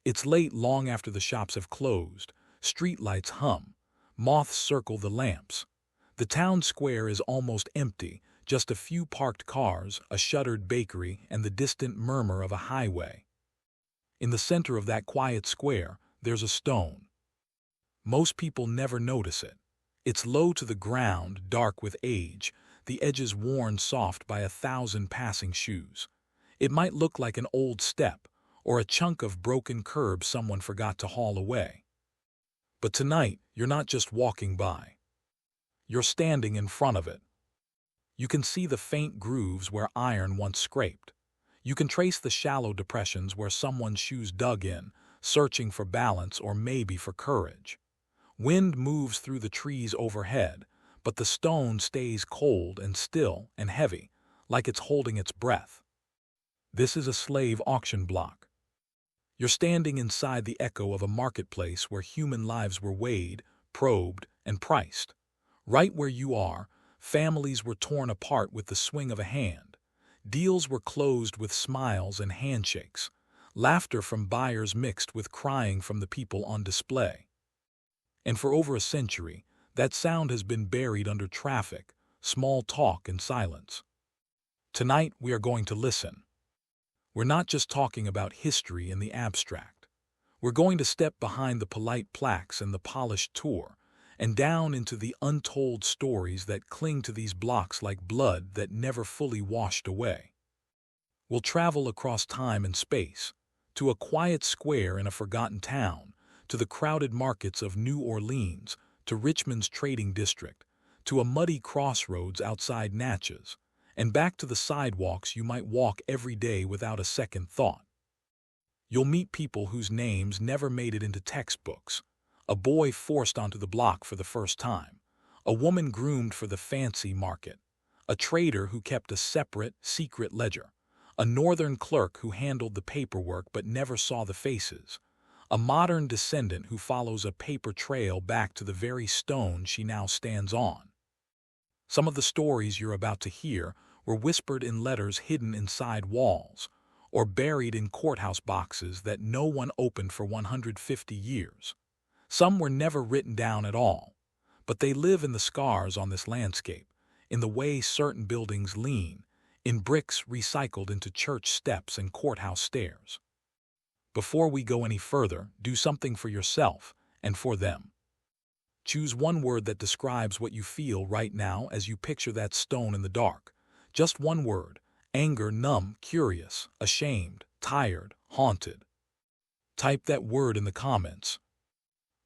It's late long after the shops have closed, streetlights hum, moths circle the lamps. The town square is almost empty, just a few parked cars, a shuttered bakery, and the distant murmur of a highway. In the center of that quiet square, there's a stone. Most people never notice it. It's low to the ground, dark with age, the edges worn soft by 1,000 passing shoes. It might look like an old step, or a chunk of broken curb someone forgot to haul away. But tonight, you're not just walking by. You're standing in front of it. You can see the faint grooves where iron once scraped. You can trace the shallow depressions where someone's shoes dug in, searching for balance or maybe for courage. Wind moves through the trees overhead, but the stone stays cold and still and heavy, like it's holding its breath. This is a slave auction block. You're standing inside the echo of a marketplace where human lives were weighed, probed, and priced. Right where you are, families were torn apart with the swing of a hand. Deals were closed with smiles and handshakes, laughter from buyers mixed with crying from the people on display. And for over a century, that sound has been buried under traffic, small talk, and silence. Tonight, we are going to listen. We're not just talking about history in the abstract. We're going to step behind the polite plaques and the polished tour, and down into the untold stories that cling to these blocks like blood that never fully washed away. We'll travel across time and space, to a quiet square in a forgotten town, to the crowded markets of New Orleans, to Richmond's trading district, to a muddy crossroads outside Natchez, and back to the sidewalks you might walk every day without a second thought. You'll meet people whose names never made it into textbooks, a boy forced onto the block for the first time, a woman groomed for the fancy market, a trader who kept a separate, secret ledger, a northern clerk who handled the paperwork but never saw the faces, a modern descendant who follows a paper trail back to the very stone she now stands on. Some of the stories you're about to hear were whispered in letters hidden inside walls, or buried in courthouse boxes that no one opened for 150 years. Some were never written down at all, but they live in the scars on this landscape, in the way certain buildings lean, in bricks recycled into church steps and courthouse stairs. Before we go any further, do something for yourself and for them. Choose one word that describes what you feel right now as you picture that stone in the dark. Just one word: anger, numb, curious, ashamed, tired, haunted. Type that word in the comments.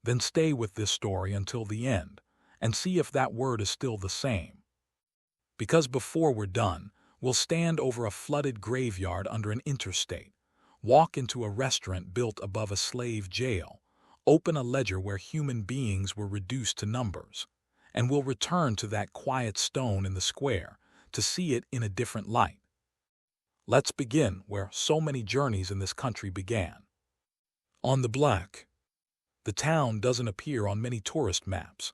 Then stay with this story until the end and see if that word is still the same. Because before we're done, we'll stand over a flooded graveyard under an interstate, walk into a restaurant built above a slave jail, open a ledger where human beings were reduced to numbers, and we'll return to that quiet stone in the square to see it in a different light. Let's begin where so many journeys in this country began. On the block. The town doesn't appear on many tourist maps.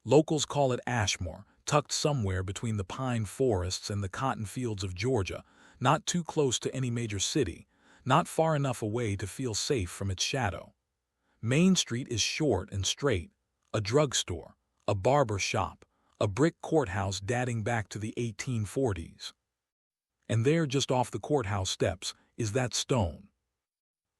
Locals call it Ashmore, tucked somewhere between the pine forests and the cotton fields of Georgia, not too close to any major city, not far enough away to feel safe from its shadow. Main Street is short and straight, a drugstore, a barber shop, a brick courthouse dating back to the 1840s. And there, just off the courthouse steps, is that stone.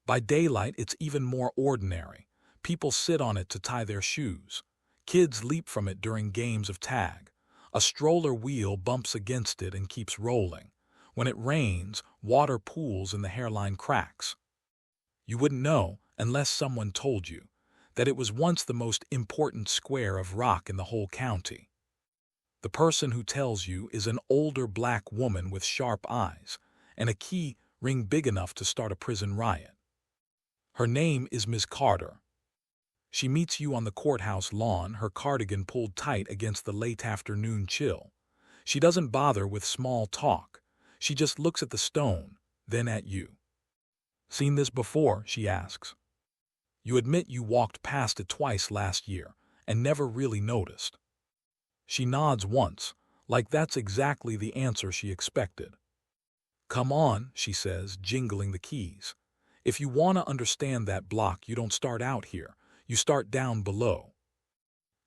By daylight, it's even more ordinary. People sit on it to tie their shoes. Kids leap from it during games of tag. A stroller wheel bumps against it and keeps rolling. When it rains, water pools and the hairline cracks. You wouldn't know, unless someone told you, that it was once the most important square of rock in the whole county. The person who tells you is an older black woman with sharp eyes and a key ring big enough to start a prison riot. Her name is Miss Carter. She meets you on the courthouse lawn, her cardigan pulled tight against the late afternoon chill. She doesn't bother with small talk. She just looks at the stone, then at you. "Seen this before?" she asks. You admit you walked past it twice last year and never really noticed. She nods once, like that's exactly the answer she expected. "Come on," she says, jingling the keys. If you want to understand that block, you don't start out here. You start down below.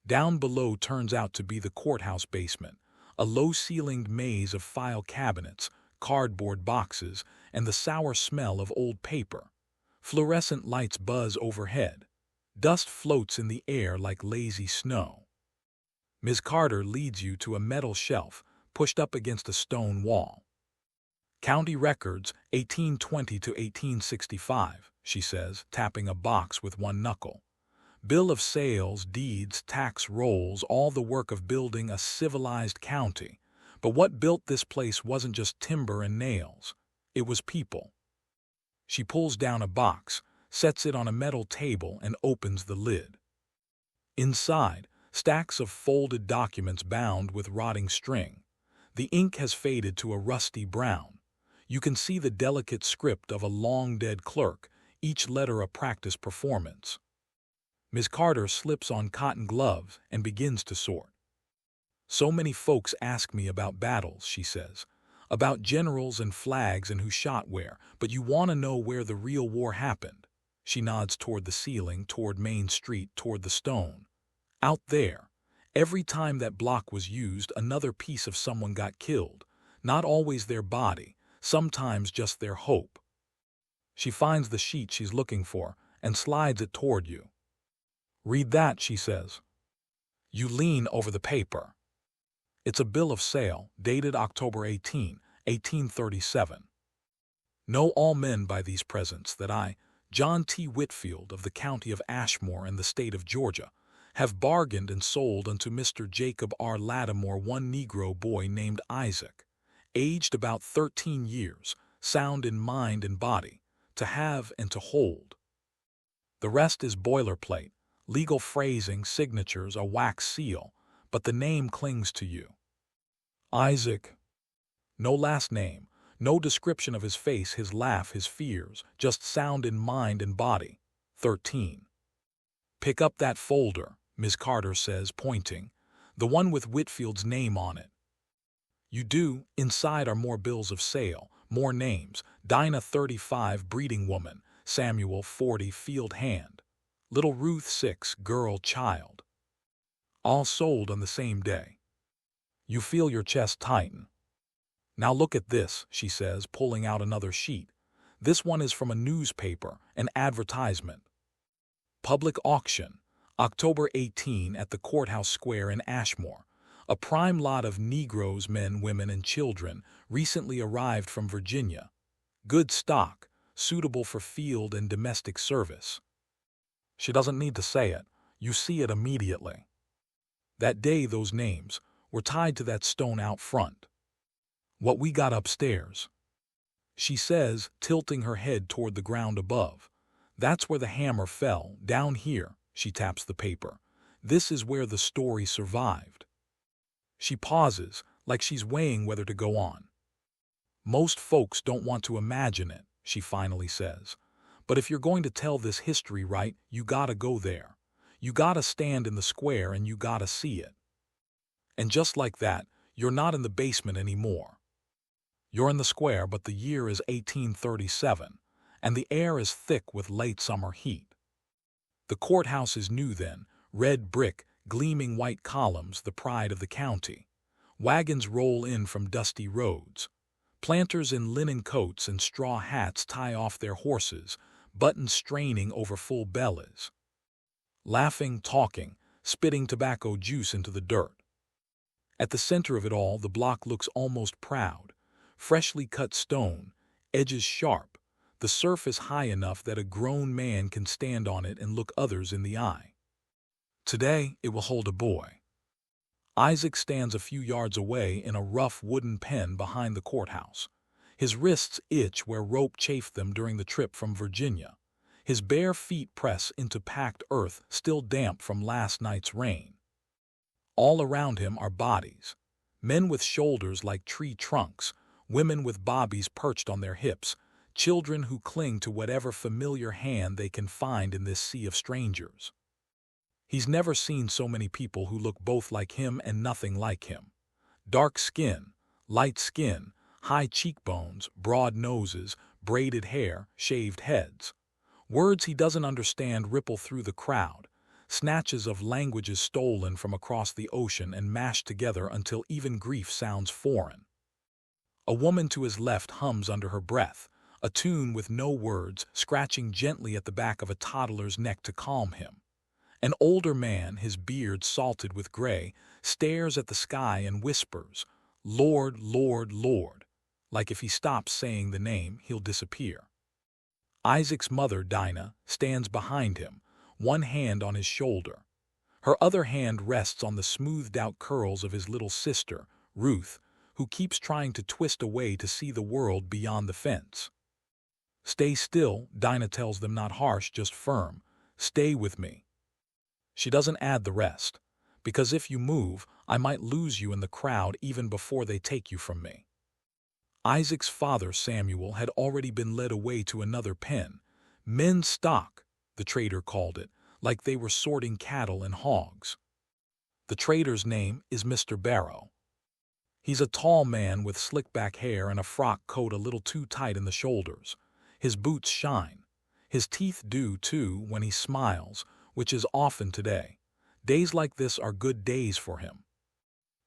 Down below turns out to be the courthouse basement, a low-ceilinged maze of file cabinets, cardboard boxes, and the sour smell of old paper. Fluorescent lights buzz overhead. Dust floats in the air like lazy snow. Ms. Carter leads you to a metal shelf pushed up against a stone wall. County records, 1820 to 1865, she says, tapping a box with one knuckle. Bill of sales, deeds, tax rolls, all the work of building a civilized county. But what built this place wasn't just timber and nails. It was people. She pulls down a box, sets it on a metal table, and opens the lid. Inside, stacks of folded documents bound with rotting string. The ink has faded to a rusty brown. You can see the delicate script of a long-dead clerk, each letter a practice performance. Ms. Carter slips on cotton gloves and begins to sort. So many folks ask me about battles, she says, about generals and flags and who shot where, but you want to know where the real war happened. She nods toward the ceiling, toward Main Street, toward the stone. Out there, every time that block was used, another piece of someone got killed. Not always their body, sometimes just their hope. She finds the sheet she's looking for and slides it toward you. Read that, she says. You lean over the paper. It's a bill of sale, dated October 18, 1837. Know all men by these presents that I, John T. Whitfield of the county of Ashmore and the state of Georgia, have bargained and sold unto Mr. Jacob R. Lattimore one Negro boy named Isaac, aged about 13 years, sound in mind and body, to have and to hold. The rest is boilerplate, legal phrasing, signatures, a wax seal, but the name clings to you. Isaac. No last name, no description of his face, his laugh, his fears, just sound in mind and body. 13. Pick up that folder, Ms. Carter says, pointing, the one with Whitfield's name on it. You do. Inside are more bills of sale, more names. Dinah 35, breeding woman. Samuel 40, field hand. Little Ruth 6, girl, child. All sold on the same day. You feel your chest tighten. Now look at this, she says, pulling out another sheet. This one is from a newspaper, an advertisement. Public auction, October 18 at the Courthouse Square in Ashmore. A prime lot of Negroes, men, women, and children, recently arrived from Virginia. Good stock, suitable for field and domestic service. She doesn't need to say it. You see it immediately. That day those names were tied to that stone out front. What we got upstairs, she says, tilting her head toward the ground above. That's where the hammer fell. Down here, she taps the paper. This is where the story survived. She pauses, like she's weighing whether to go on. Most folks don't want to imagine it, she finally says. But if you're going to tell this history right, you gotta go there. You gotta stand in the square and you gotta see it. And just like that, you're not in the basement anymore. You're in the square, but the year is 1837, and the air is thick with late summer heat. The courthouse is new then, red brick, gleaming white columns, the pride of the county. Wagons roll in from dusty roads. Planters in linen coats and straw hats tie off their horses, buttons straining over full bellies. Laughing, talking, spitting tobacco juice into the dirt. At the center of it all, the block looks almost proud. Freshly cut stone, edges sharp, the surface high enough that a grown man can stand on it and look others in the eye. Today, it will hold a boy. Isaac stands a few yards away in a rough wooden pen behind the courthouse. His wrists itch where rope chafed them during the trip from Virginia. His bare feet press into packed earth still damp from last night's rain. All around him are bodies. Men with shoulders like tree trunks, women with bobbies perched on their hips, children who cling to whatever familiar hand they can find in this sea of strangers. He's never seen so many people who look both like him and nothing like him. Dark skin, light skin, high cheekbones, broad noses, braided hair, shaved heads. Words he doesn't understand ripple through the crowd, snatches of languages stolen from across the ocean and mashed together until even grief sounds foreign. A woman to his left hums under her breath, a tune with no words, scratching gently at the back of a toddler's neck to calm him. An older man, his beard salted with gray, stares at the sky and whispers, "Lord, Lord, Lord," like if he stops saying the name, he'll disappear. Isaac's mother, Dinah, stands behind him, one hand on his shoulder. Her other hand rests on the smoothed-out curls of his little sister, Ruth, who keeps trying to twist away to see the world beyond the fence. "Stay still," Dinah tells them, not harsh, just firm. "Stay with me." She doesn't add the rest, "because if you move, I might lose you in the crowd even before they take you from me." Isaac's father, Samuel, had already been led away to another pen. "Men's stock," the trader called it, like they were sorting cattle and hogs. The trader's name is Mr. Barrow. He's a tall man with slick-back hair and a frock coat a little too tight in the shoulders. His boots shine. His teeth do, too, when he smiles, which is often today. Days like this are good days for him.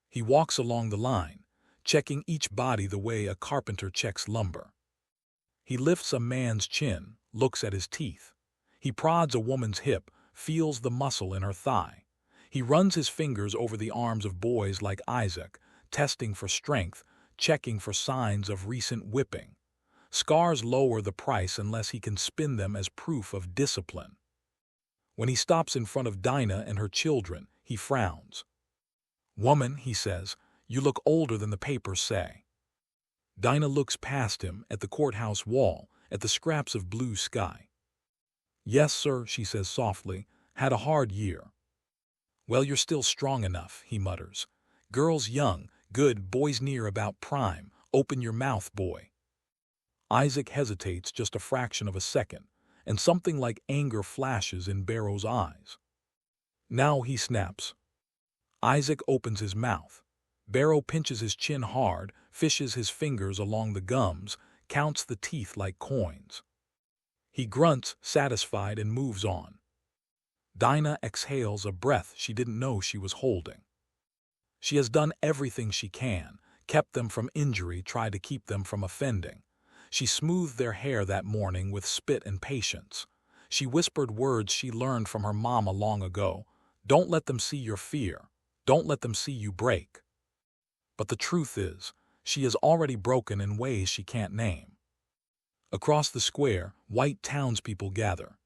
He walks along the line, checking each body the way a carpenter checks lumber. He lifts a man's chin, looks at his teeth. He prods a woman's hip, feels the muscle in her thigh. He runs his fingers over the arms of boys like Isaac, testing for strength, checking for signs of recent whipping. Scars lower the price unless he can spin them as proof of discipline. When he stops in front of Dinah and her children, he frowns. "Woman," he says, "you look older than the papers say." Dinah looks past him, at the courthouse wall, at the scraps of blue sky. "Yes, sir," she says softly, "had a hard year." "Well, you're still strong enough," he mutters. "Girls young, good, boys near about prime. Open your mouth, boy." Isaac hesitates just a fraction of a second, and something like anger flashes in Barrow's eyes. "Now," he snaps. Isaac opens his mouth. Barrow pinches his chin hard, fishes his fingers along the gums, counts the teeth like coins. He grunts, satisfied, and moves on. Dinah exhales a breath she didn't know she was holding. She has done everything she can, kept them from injury, tried to keep them from offending. She smoothed their hair that morning with spit and patience. She whispered words she learned from her mama long ago. "Don't let them see your fear. Don't let them see you break." But the truth is, she is already broken in ways she can't name. Across the square, white townspeople gather.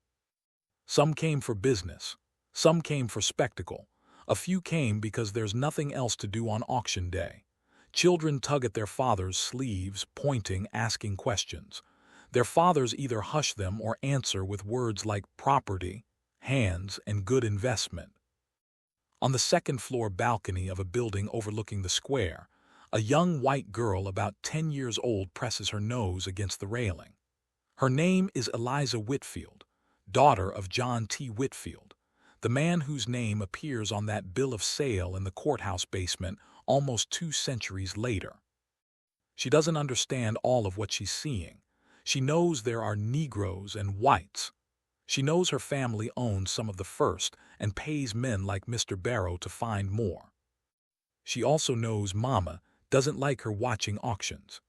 Some came for business. Some came for spectacle. A few came because there's nothing else to do on auction day. Children tug at their fathers' sleeves, pointing, asking questions. Their fathers either hush them or answer with words like property, hands, and good investment. On the second-floor balcony of a building overlooking the square, a young white girl about 10 years old presses her nose against the railing. Her name is Eliza Whitfield, daughter of John T. Whitfield, the man whose name appears on that bill of sale in the courthouse basement almost 2 centuries later. She doesn't understand all of what she's seeing. She knows there are Negroes and whites. She knows her family owns some of the first and pays men like Mr. Barrow to find more. She also knows Mama doesn't like her watching auctions.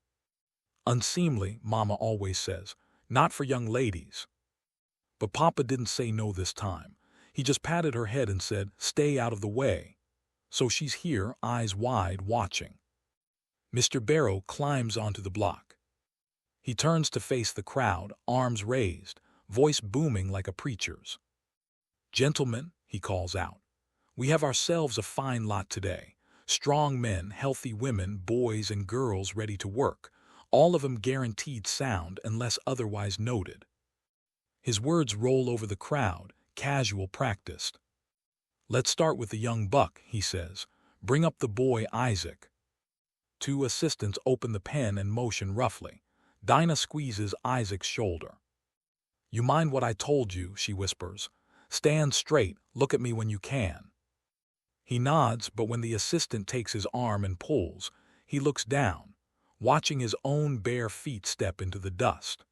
"Unseemly," Mama always says, "not for young ladies." But Papa didn't say no this time. He just patted her head and said, "Stay out of the way." So she's here, eyes wide, watching. Mr. Barrow climbs onto the block. He turns to face the crowd, arms raised, voice booming like a preacher's. "Gentlemen," he calls out, "we have ourselves a fine lot today. Strong men, healthy women, boys and girls ready to work, all of them guaranteed sound unless otherwise noted." His words roll over the crowd, casual, practiced. "Let's start with the young buck," he says. "Bring up the boy Isaac." 2 assistants open the pen and motion roughly. Dinah squeezes Isaac's shoulder. "You mind what I told you," she whispers. "Stand straight, look at me when you can." He nods, but when the assistant takes his arm and pulls, he looks down, watching his own bare feet step into the dust.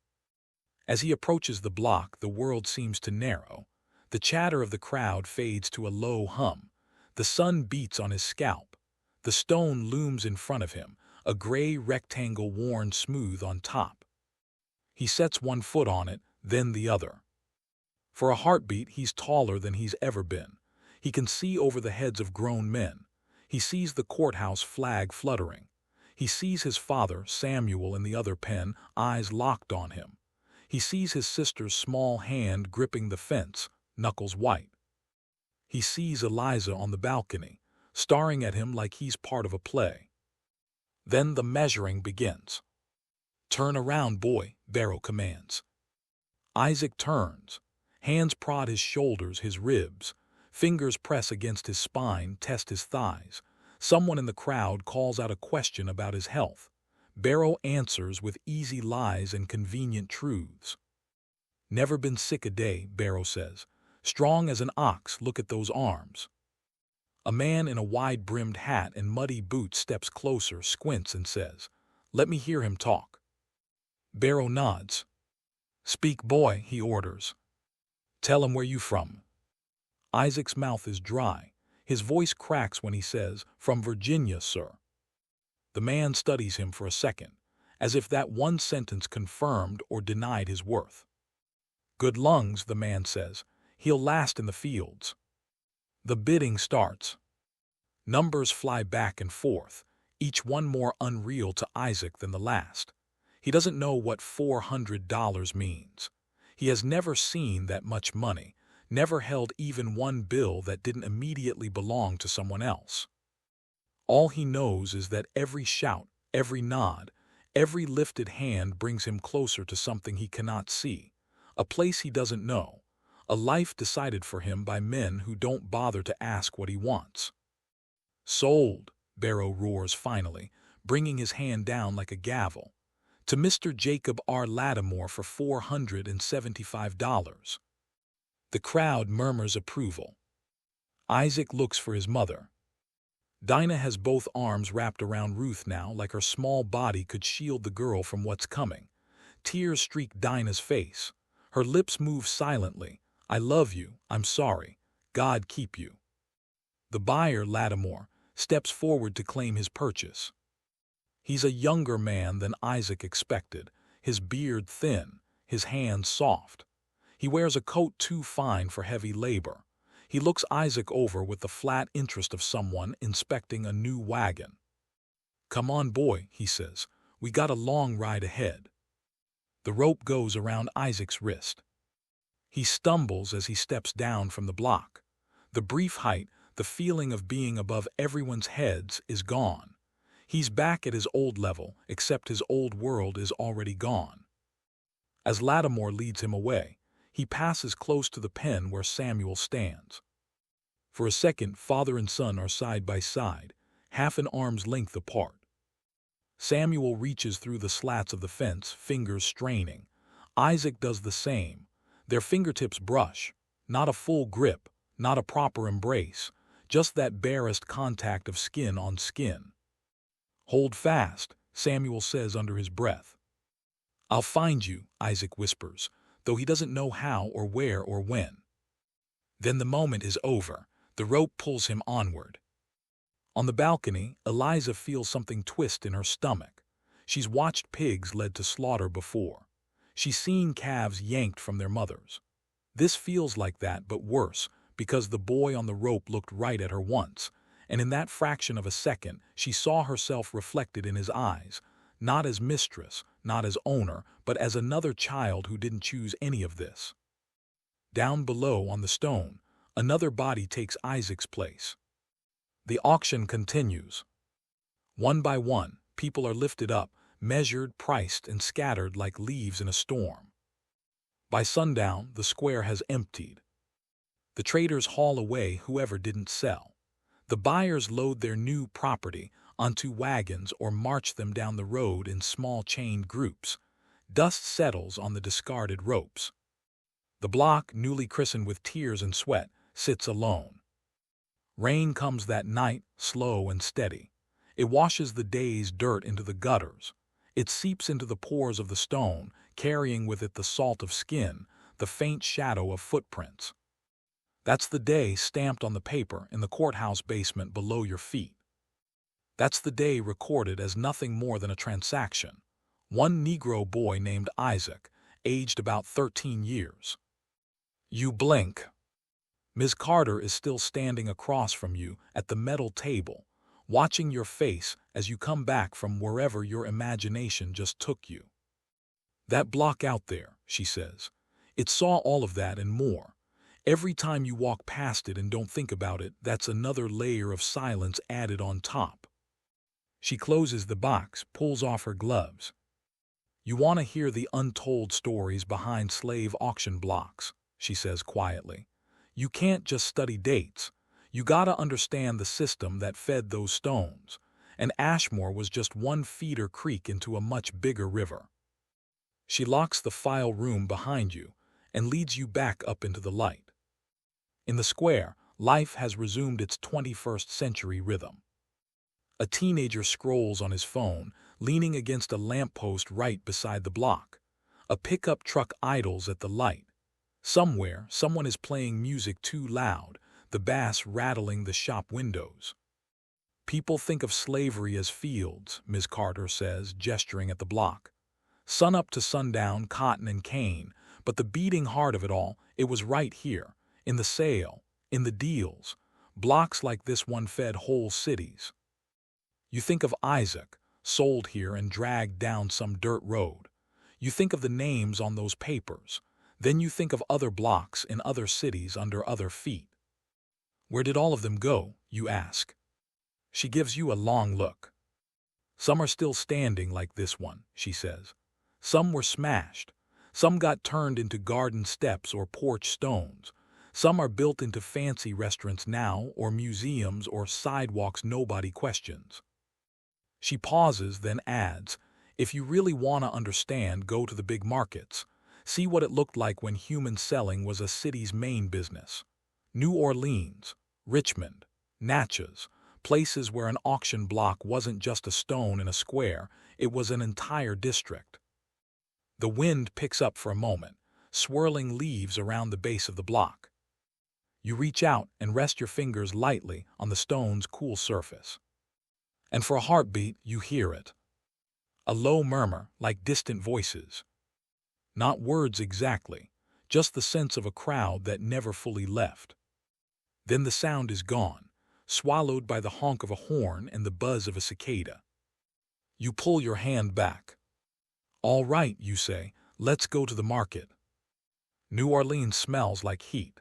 As he approaches the block, the world seems to narrow. The chatter of the crowd fades to a low hum. The sun beats on his scalp. The stone looms in front of him, a gray rectangle worn smooth on top. He sets one foot on it, then the other. For a heartbeat, he's taller than he's ever been. He can see over the heads of grown men. He sees the courthouse flag fluttering. He sees his father, Samuel, in the other pen, eyes locked on him. He sees his sister's small hand gripping the fence, knuckles white. He sees Eliza on the balcony, staring at him like he's part of a play. Then the measuring begins. "Turn around, boy," Barrow commands. Isaac turns. Hands prod his shoulders, his ribs. Fingers press against his spine, test his thighs. Someone in the crowd calls out a question about his health. Barrow answers with easy lies and convenient truths. "Never been sick a day," Barrow says. "Strong as an ox, look at those arms." A man in a wide-brimmed hat and muddy boots steps closer, squints, and says, "Let me hear him talk." Barrow nods. "Speak, boy," he orders. "Tell him where you from." Isaac's mouth is dry. His voice cracks when he says, "From Virginia, sir." The man studies him for a second, as if that one sentence confirmed or denied his worth. "Good lungs," the man says. "He'll last in the fields." The bidding starts. Numbers fly back and forth, each one more unreal to Isaac than the last. He doesn't know what $400 means. He has never seen that much money, never held even one bill that didn't immediately belong to someone else. All he knows is that every shout, every nod, every lifted hand brings him closer to something he cannot see, a place he doesn't know, a life decided for him by men who don't bother to ask what he wants. "Sold," Barrow roars finally, bringing his hand down like a gavel. "To Mr. Jacob R. Lattimore for $475. The crowd murmurs approval. Isaac looks for his mother. Dinah has both arms wrapped around Ruth now, like her small body could shield the girl from what's coming. Tears streak Dinah's face. Her lips move silently. "I love you, I'm sorry. God keep you." The buyer, Lattimore, steps forward to claim his purchase. He's a younger man than Isaac expected, his beard thin, his hands soft. He wears a coat too fine for heavy labor. He looks Isaac over with the flat interest of someone inspecting a new wagon. "Come on, boy," he says. "We got a long ride ahead." The rope goes around Isaac's wrist. He stumbles as he steps down from the block. The brief height, the feeling of being above everyone's heads, is gone. He's back at his old level, except his old world is already gone. As Lattimore leads him away, he passes close to the pen where Samuel stands. For a second, father and son are side by side, half an arm's length apart. Samuel reaches through the slats of the fence, fingers straining. Isaac does the same. Their fingertips brush. Not a full grip, not a proper embrace, just that barest contact of skin on skin. "Hold fast," Samuel says under his breath. "I'll find you," Isaac whispers, though he doesn't know how or where or when. Then the moment is over. The rope pulls him onward. On the balcony, Eliza feels something twist in her stomach. She's watched pigs led to slaughter before. She's seen calves yanked from their mothers. This feels like that, but worse, because the boy on the rope looked right at her once, and in that fraction of a second, she saw herself reflected in his eyes, not as mistress, not as owner, but as another child who didn't choose any of this. Down below on the stone, another body takes Isaac's place. The auction continues. One by one, people are lifted up, measured, priced, and scattered like leaves in a storm. By sundown, the square has emptied. The traders haul away whoever didn't sell. The buyers load their new property onto wagons or march them down the road in small chained groups. Dust settles on the discarded ropes. The block, newly christened with tears and sweat, sits alone. Rain comes that night, slow and steady. It washes the day's dirt into the gutters. It seeps into the pores of the stone, carrying with it the salt of skin, the faint shadow of footprints. That's the day stamped on the paper in the courthouse basement below your feet. That's the day recorded as nothing more than a transaction. One Negro boy named Isaac, aged about 13 years. You blink. Ms. Carter is still standing across from you at the metal table, watching your face as you come back from wherever your imagination just took you. That block out there, she says. It saw all of that and more. Every time you walk past it and don't think about it, that's another layer of silence added on top. She closes the box, pulls off her gloves. You want to hear the untold stories behind slave auction blocks, she says quietly. You can't just study dates. You gotta understand the system that fed those stones. And Ashmore was just one feeder creek into a much bigger river. She locks the file room behind you and leads you back up into the light. In the square, life has resumed its 21st century rhythm. A teenager scrolls on his phone, leaning against a lamppost right beside the block. A pickup truck idles at the light. Somewhere, someone is playing music too loud, the bass rattling the shop windows. People think of slavery as fields, Ms. Carter says, gesturing at the block. Sunup to sundown, cotton and cane, but the beating heart of it all, it was right here, in the sale, in the deals. Blocks like this one fed whole cities. You think of Isaac, sold here and dragged down some dirt road. You think of the names on those papers. Then you think of other blocks in other cities under other feet. Where did all of them go, you ask? She gives you a long look. Some are still standing like this one, she says. Some were smashed. Some got turned into garden steps or porch stones. Some are built into fancy restaurants now or museums or sidewalks nobody questions. She pauses, then adds, if you really want to understand, go to the big markets. See what it looked like when human selling was a city's main business. New Orleans, Richmond, Natchez, places where an auction block wasn't just a stone in a square, it was an entire district. The wind picks up for a moment, swirling leaves around the base of the block. You reach out and rest your fingers lightly on the stone's cool surface. And for a heartbeat, you hear it. A low murmur, like distant voices. Not words exactly, just the sense of a crowd that never fully left. Then the sound is gone, swallowed by the honk of a horn and the buzz of a cicada. You pull your hand back. All right, you say, let's go to the market. New Orleans smells like heat.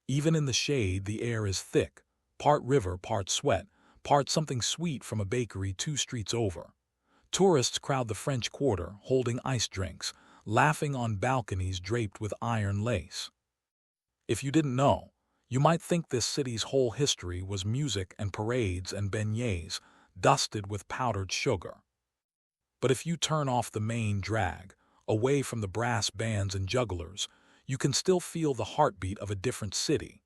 Even in the shade, the air is thick, part river, part sweat, part something sweet from a bakery 2 streets over. Tourists crowd the French Quarter, holding ice drinks, laughing on balconies draped with iron lace. If you didn't know, you might think this city's whole history was music and parades and beignets, dusted with powdered sugar. But if you turn off the main drag, away from the brass bands and jugglers, you can still feel the heartbeat of a different city.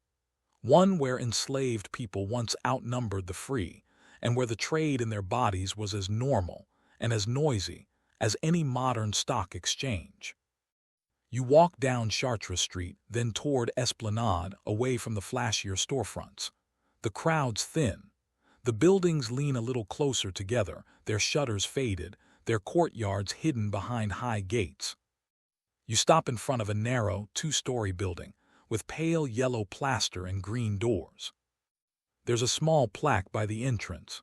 One where enslaved people once outnumbered the free, and where the trade in their bodies was as normal and as noisy as any modern stock exchange. You walk down Chartres Street, then toward Esplanade, away from the flashier storefronts. The crowd's thin. The buildings lean a little closer together, their shutters faded, their courtyards hidden behind high gates. You stop in front of a narrow, 2-story building, with pale yellow plaster and green doors. There's a small plaque by the entrance.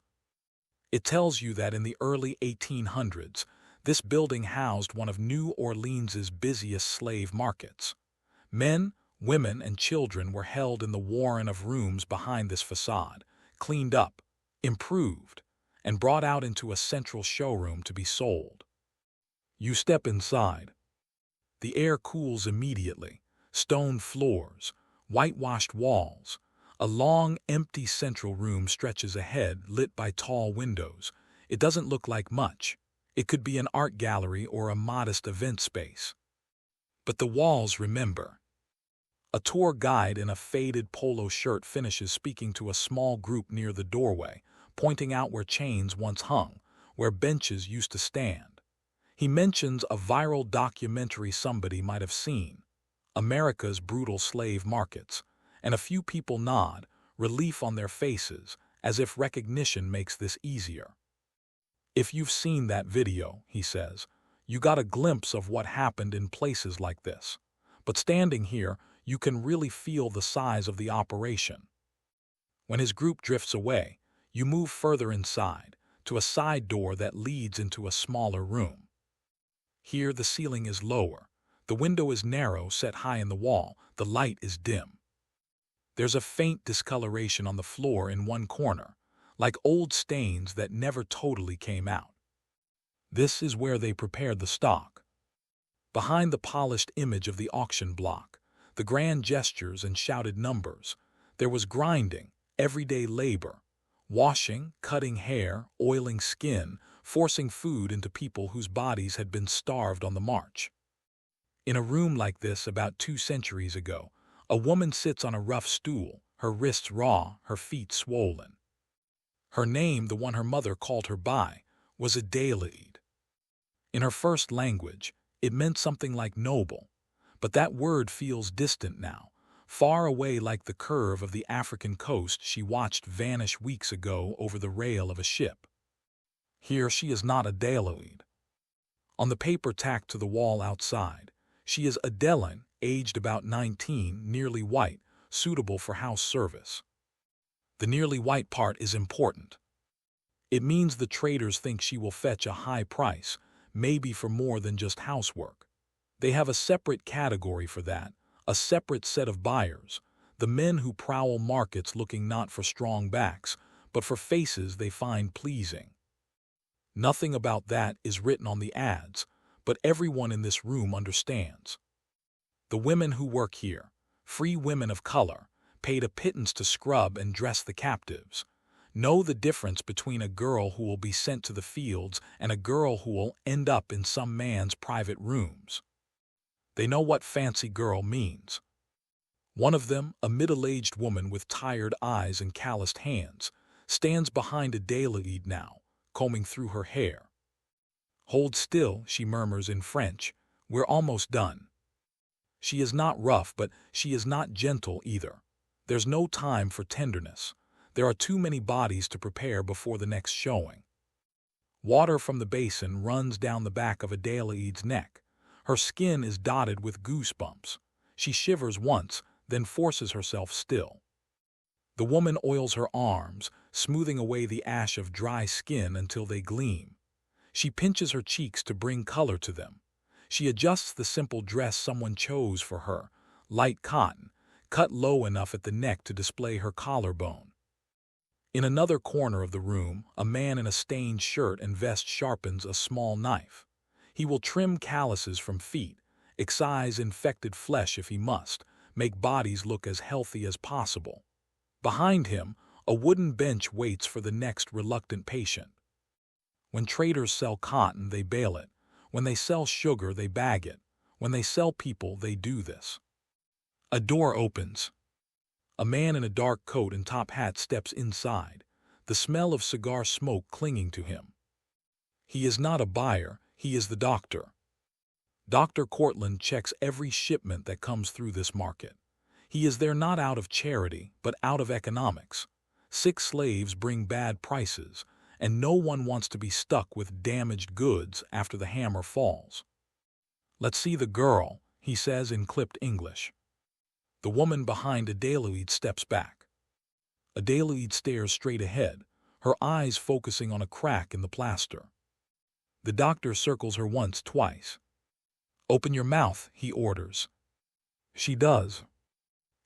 It tells you that in the early 1800s, this building housed one of New Orleans's busiest slave markets. Men, women, and children were held in the warren of rooms behind this facade, cleaned up, improved, and brought out into a central showroom to be sold. You step inside. The air cools immediately. Stone floors, whitewashed walls. A long, empty central room stretches ahead, lit by tall windows. It doesn't look like much. It could be an art gallery or a modest event space. But the walls remember. A tour guide in a faded polo shirt finishes speaking to a small group near the doorway, pointing out where chains once hung, where benches used to stand. He mentions a viral documentary somebody might have seen, America's Brutal Slave Markets, and a few people nod, relief on their faces, as if recognition makes this easier. If you've seen that video, he says, you got a glimpse of what happened in places like this. But standing here, you can really feel the size of the operation. When his group drifts away, you move further inside, to a side door that leads into a smaller room. Here the ceiling is lower, the window is narrow, set high in the wall, the light is dim. There's a faint discoloration on the floor in one corner, like old stains that never totally came out. This is where they prepared the stock. Behind the polished image of the auction block, the grand gestures and shouted numbers, there was grinding, everyday labor, washing, cutting hair, oiling skin, forcing food into people whose bodies had been starved on the march. In a room like this about 2 centuries ago, a woman sits on a rough stool, her wrists raw, her feet swollen. Her name, the one her mother called her by, was Adelaide. In her first language, it meant something like noble, but that word feels distant now, far away, like the curve of the African coast she watched vanish weeks ago over the rail of a ship. Here she is not Adelaide. On the paper tacked to the wall outside, she is Adeline, aged about 19, nearly white, suitable for house service. The nearly white part is important. It means the traders think she will fetch a high price, maybe for more than just housework. They have a separate category for that, a separate set of buyers, the men who prowl markets looking not for strong backs, but for faces they find pleasing. Nothing about that is written on the ads, but everyone in this room understands. The women who work here, free women of color, paid a pittance to scrub and dress the captives, know the difference between a girl who will be sent to the fields and a girl who will end up in some man's private rooms. They know what fancy girl means. One of them, a middle-aged woman with tired eyes and calloused hands, stands behind Adelaide now, combing through her hair. "Hold still," she murmurs in French. "We're almost done." She is not rough, but she is not gentle either. There's no time for tenderness. There are too many bodies to prepare before the next showing. Water from the basin runs down the back of Adelaide's neck. Her skin is dotted with goosebumps. She shivers once, then forces herself still. The woman oils her arms, smoothing away the ash of dry skin until they gleam. She pinches her cheeks to bring color to them. She adjusts the simple dress someone chose for her, light cotton, cut low enough at the neck to display her collarbone. In another corner of the room, a man in a stained shirt and vest sharpens a small knife. He will trim calluses from feet, excise infected flesh if he must, make bodies look as healthy as possible. Behind him, a wooden bench waits for the next reluctant patient. When traders sell cotton, they bale it. When they sell sugar, they bag it. When they sell people, they do this. A door opens. A man in a dark coat and top hat steps inside, the smell of cigar smoke clinging to him. He is not a buyer, he is the doctor. Dr. Cortland checks every shipment that comes through this market. He is there not out of charity, but out of economics. Sick slaves bring bad prices, and no one wants to be stuck with damaged goods after the hammer falls. "Let's see the girl," he says in clipped English. The woman behind Adelaide steps back. Adelaide stares straight ahead, her eyes focusing on a crack in the plaster. The doctor circles her once, twice. "Open your mouth," he orders. She does.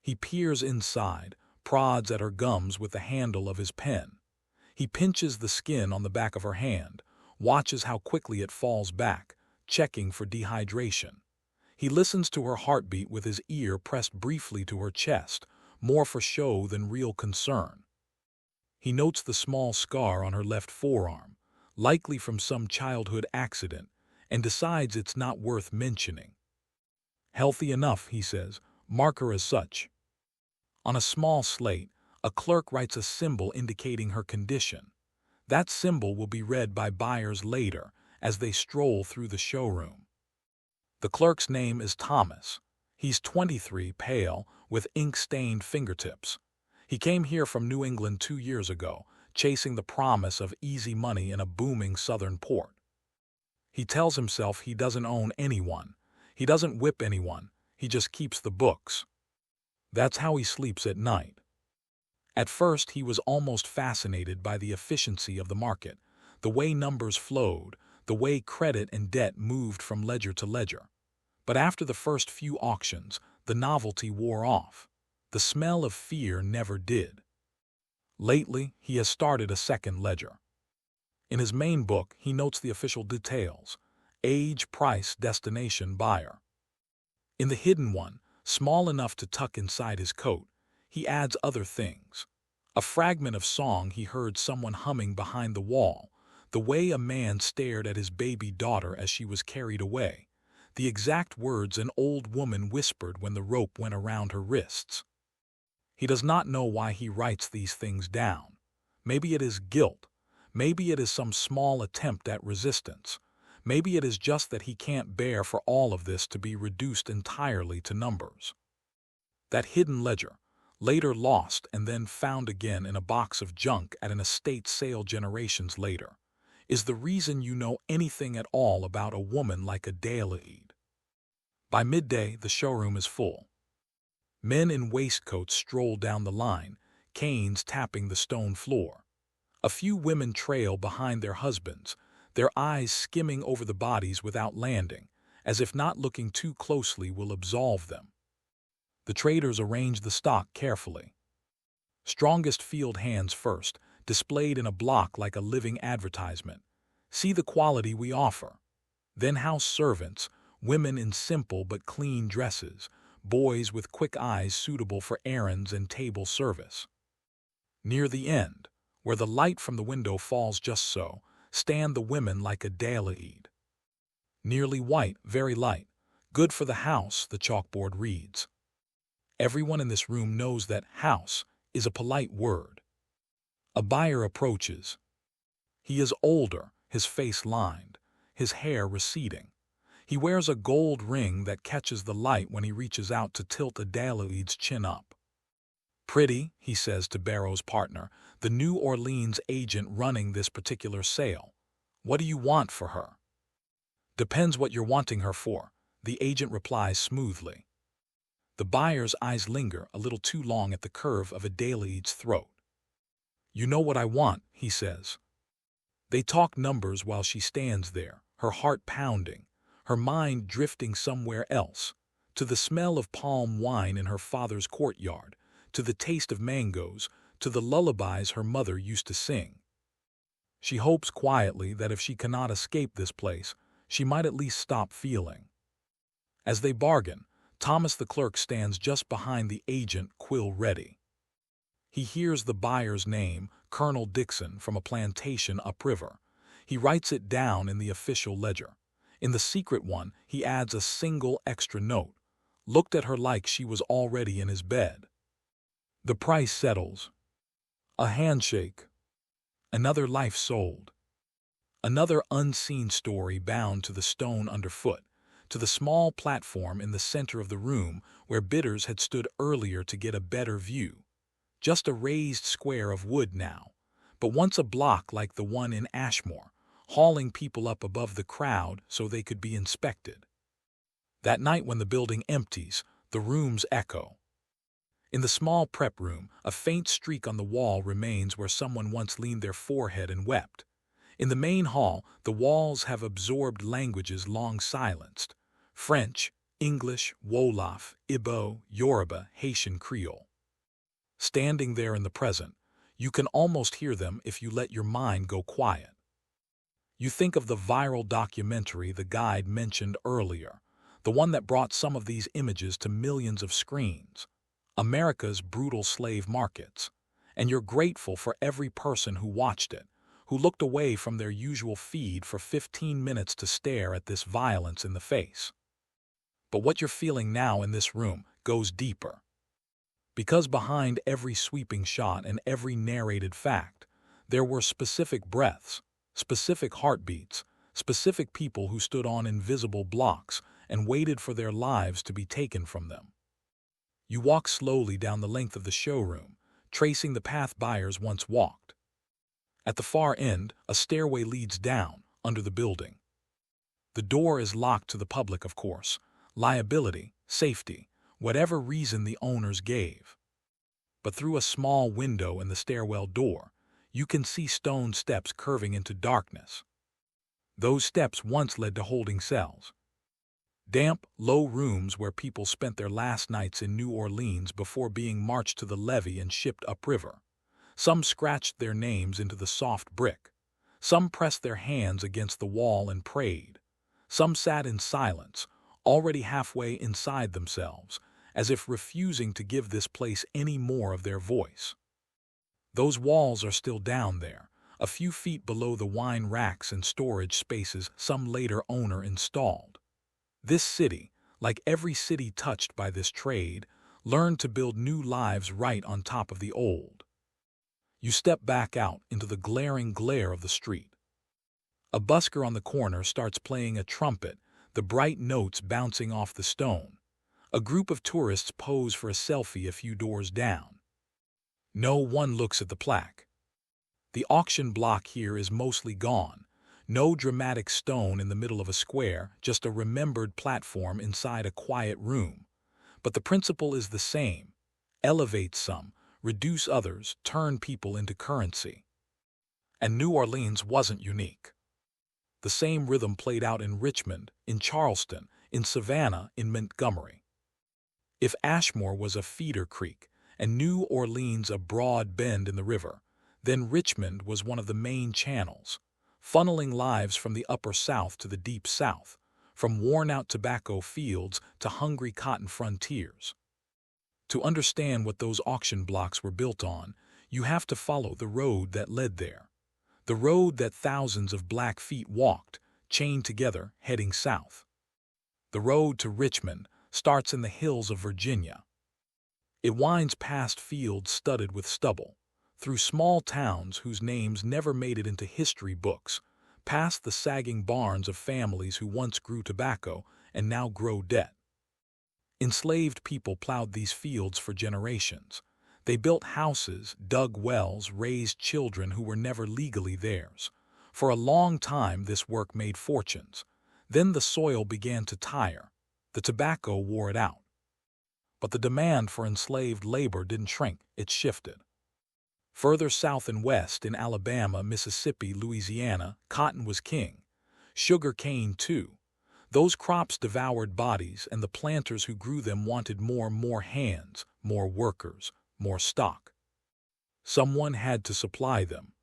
He peers inside, prods at her gums with the handle of his pen. He pinches the skin on the back of her hand, watches how quickly it falls back, checking for dehydration. He listens to her heartbeat with his ear pressed briefly to her chest, more for show than real concern. He notes the small scar on her left forearm, likely from some childhood accident, and decides it's not worth mentioning. "Healthy enough," he says, "mark her as such." On a small slate, a clerk writes a symbol indicating her condition. That symbol will be read by buyers later, as they stroll through the showroom. The clerk's name is Thomas. He's 23, pale, with ink-stained fingertips. He came here from New England 2 years ago, chasing the promise of easy money in a booming southern port. He tells himself he doesn't own anyone. He doesn't whip anyone. He just keeps the books. That's how he sleeps at night. At first, he was almost fascinated by the efficiency of the market, the way numbers flowed, the way credit and debt moved from ledger to ledger. But after the first few auctions, the novelty wore off. The smell of fear never did. Lately, he has started a second ledger. In his main book, he notes the official details: age, price, destination, buyer. In the hidden one, small enough to tuck inside his coat, he adds other things. A fragment of song he heard someone humming behind the wall, the way a man stared at his baby daughter as she was carried away, the exact words an old woman whispered when the rope went around her wrists. He does not know why he writes these things down. Maybe it is guilt. Maybe it is some small attempt at resistance. Maybe it is just that he can't bear for all of this to be reduced entirely to numbers. That hidden ledger, later lost and then found again in a box of junk at an estate sale generations later, is the reason you know anything at all about a woman like Adelaide. By midday, the showroom is full. Men in waistcoats stroll down the line, canes tapping the stone floor. A few women trail behind their husbands, their eyes skimming over the bodies without landing, as if not looking too closely will absolve them. The traders arrange the stock carefully. Strongest field hands first, displayed in a block like a living advertisement. See the quality we offer. Then house servants, women in simple but clean dresses, boys with quick eyes suitable for errands and table service. Near the end, where the light from the window falls just so, stand the women like Adelaide. Nearly white, very light. Good for the house, the chalkboard reads. Everyone in this room knows that house is a polite word. A buyer approaches. He is older, his face lined, his hair receding. He wears a gold ring that catches the light when he reaches out to tilt Adelaide's chin up. Pretty, he says to Barrow's partner, the New Orleans agent running this particular sale. What do you want for her? Depends what you're wanting her for, the agent replies smoothly. The buyer's eyes linger a little too long at the curve of Adelaide's throat. You know what I want, he says. They talk numbers while she stands there, her heart pounding, her mind drifting somewhere else, to the smell of palm wine in her father's courtyard, to the taste of mangoes, to the lullabies her mother used to sing. She hopes quietly that if she cannot escape this place, she might at least stop feeling. As they bargain, Thomas the clerk stands just behind the agent, quill ready. He hears the buyer's name, Colonel Dixon, from a plantation upriver. He writes it down in the official ledger. In the secret one, he adds a single extra note. Looked at her like she was already in his bed. The price settles. A handshake. Another life sold. Another unseen story bound to the stone underfoot, to the small platform in the center of the room where bidders had stood earlier to get a better view. Just a raised square of wood now, but once a block like the one in Ashmore, hauling people up above the crowd so they could be inspected. That night when the building empties, the rooms echo. In the small prep room, a faint streak on the wall remains where someone once leaned their forehead and wept. In the main hall, the walls have absorbed languages long silenced: French, English, Wolof, Igbo, Yoruba, Haitian Creole. Standing there in the present, you can almost hear them if you let your mind go quiet. You think of the viral documentary the guide mentioned earlier, the one that brought some of these images to millions of screens, America's Brutal Slave Markets, and you're grateful for every person who watched it, who looked away from their usual feed for 15 minutes to stare at this violence in the face. But what you're feeling now in this room goes deeper. Because behind every sweeping shot and every narrated fact, there were specific breaths, specific heartbeats, specific people who stood on invisible blocks and waited for their lives to be taken from them. You walk slowly down the length of the showroom, tracing the path buyers once walked. At the far end, a stairway leads down, under the building. The door is locked to the public, of course. Liability, safety, whatever reason the owners gave. But through a small window in the stairwell door, you can see stone steps curving into darkness. Those steps once led to holding cells. Damp, low rooms where people spent their last nights in New Orleans before being marched to the levee and shipped upriver. Some scratched their names into the soft brick. Some pressed their hands against the wall and prayed. Some sat in silence, already halfway inside themselves, as if refusing to give this place any more of their voice. Those walls are still down there, a few feet below the wine racks and storage spaces some later owner installed. This city, like every city touched by this trade, learned to build new lives right on top of the old. You step back out into the glaring glare of the street. A busker on the corner starts playing a trumpet, the bright notes bouncing off the stone. A group of tourists pose for a selfie a few doors down. No one looks at the plaque. The auction block here is mostly gone. No dramatic stone in the middle of a square, just a remembered platform inside a quiet room. But the principle is the same. Elevate some, reduce others, turn people into currency. And New Orleans wasn't unique. The same rhythm played out in Richmond, in Charleston, in Savannah, in Montgomery. If Ashmore was a feeder creek, and New Orleans a broad bend in the river, then Richmond was one of the main channels, funneling lives from the upper South to the deep South, from worn-out tobacco fields to hungry cotton frontiers. To understand what those auction blocks were built on, you have to follow the road that led there. The road that thousands of black feet walked, chained together, heading south. The road to Richmond starts in the hills of Virginia. It winds past fields studded with stubble, through small towns whose names never made it into history books, past the sagging barns of families who once grew tobacco and now grow debt. Enslaved people plowed these fields for generations. They built houses, dug wells, raised children who were never legally theirs. For a long time this work made fortunes. Then the soil began to tire. The tobacco wore it out. But the demand for enslaved labor didn't shrink, it shifted. Further south and west in Alabama, Mississippi, Louisiana, cotton was king. Sugar cane, too. Those crops devoured bodies, and the planters who grew them wanted more hands, more workers, more stock. Someone had to supply them.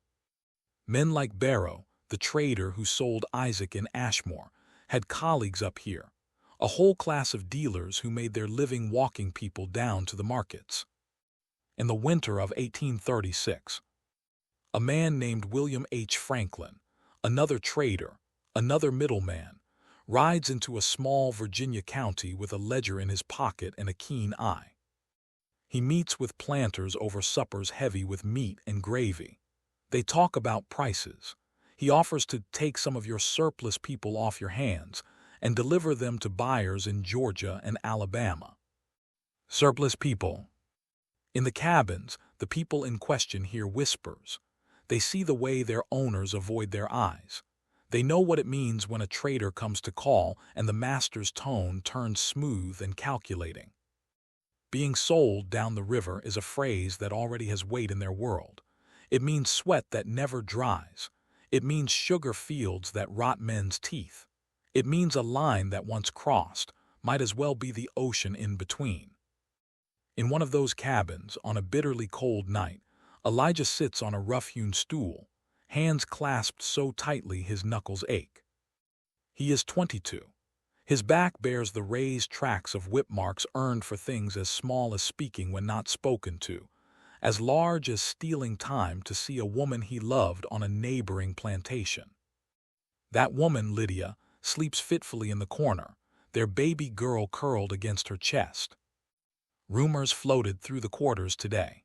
Men like Barrow, the trader who sold Isaac in Ashmore, had colleagues up here, a whole class of dealers who made their living walking people down to the markets. In the winter of 1836, a man named William H. Franklin, another trader, another middleman, rides into a small Virginia county with a ledger in his pocket and a keen eye. He meets with planters over suppers heavy with meat and gravy. They talk about prices. He offers to take some of your surplus people off your hands and deliver them to buyers in Georgia and Alabama. Surplus people. In the cabins, the people in question hear whispers. They see the way their owners avoid their eyes. They know what it means when a trader comes to call and the master's tone turns smooth and calculating. Being sold down the river is a phrase that already has weight in their world. It means sweat that never dries. It means sugar fields that rot men's teeth. It means a line that once crossed might as well be the ocean in between. In one of those cabins, on a bitterly cold night, Elijah sits on a rough-hewn stool, hands clasped so tightly his knuckles ache. He is 22. His back bears the raised tracks of whip marks earned for things as small as speaking when not spoken to, as large as stealing time to see a woman he loved on a neighboring plantation. That woman, Lydia, sleeps fitfully in the corner, their baby girl curled against her chest. Rumors floated through the quarters today.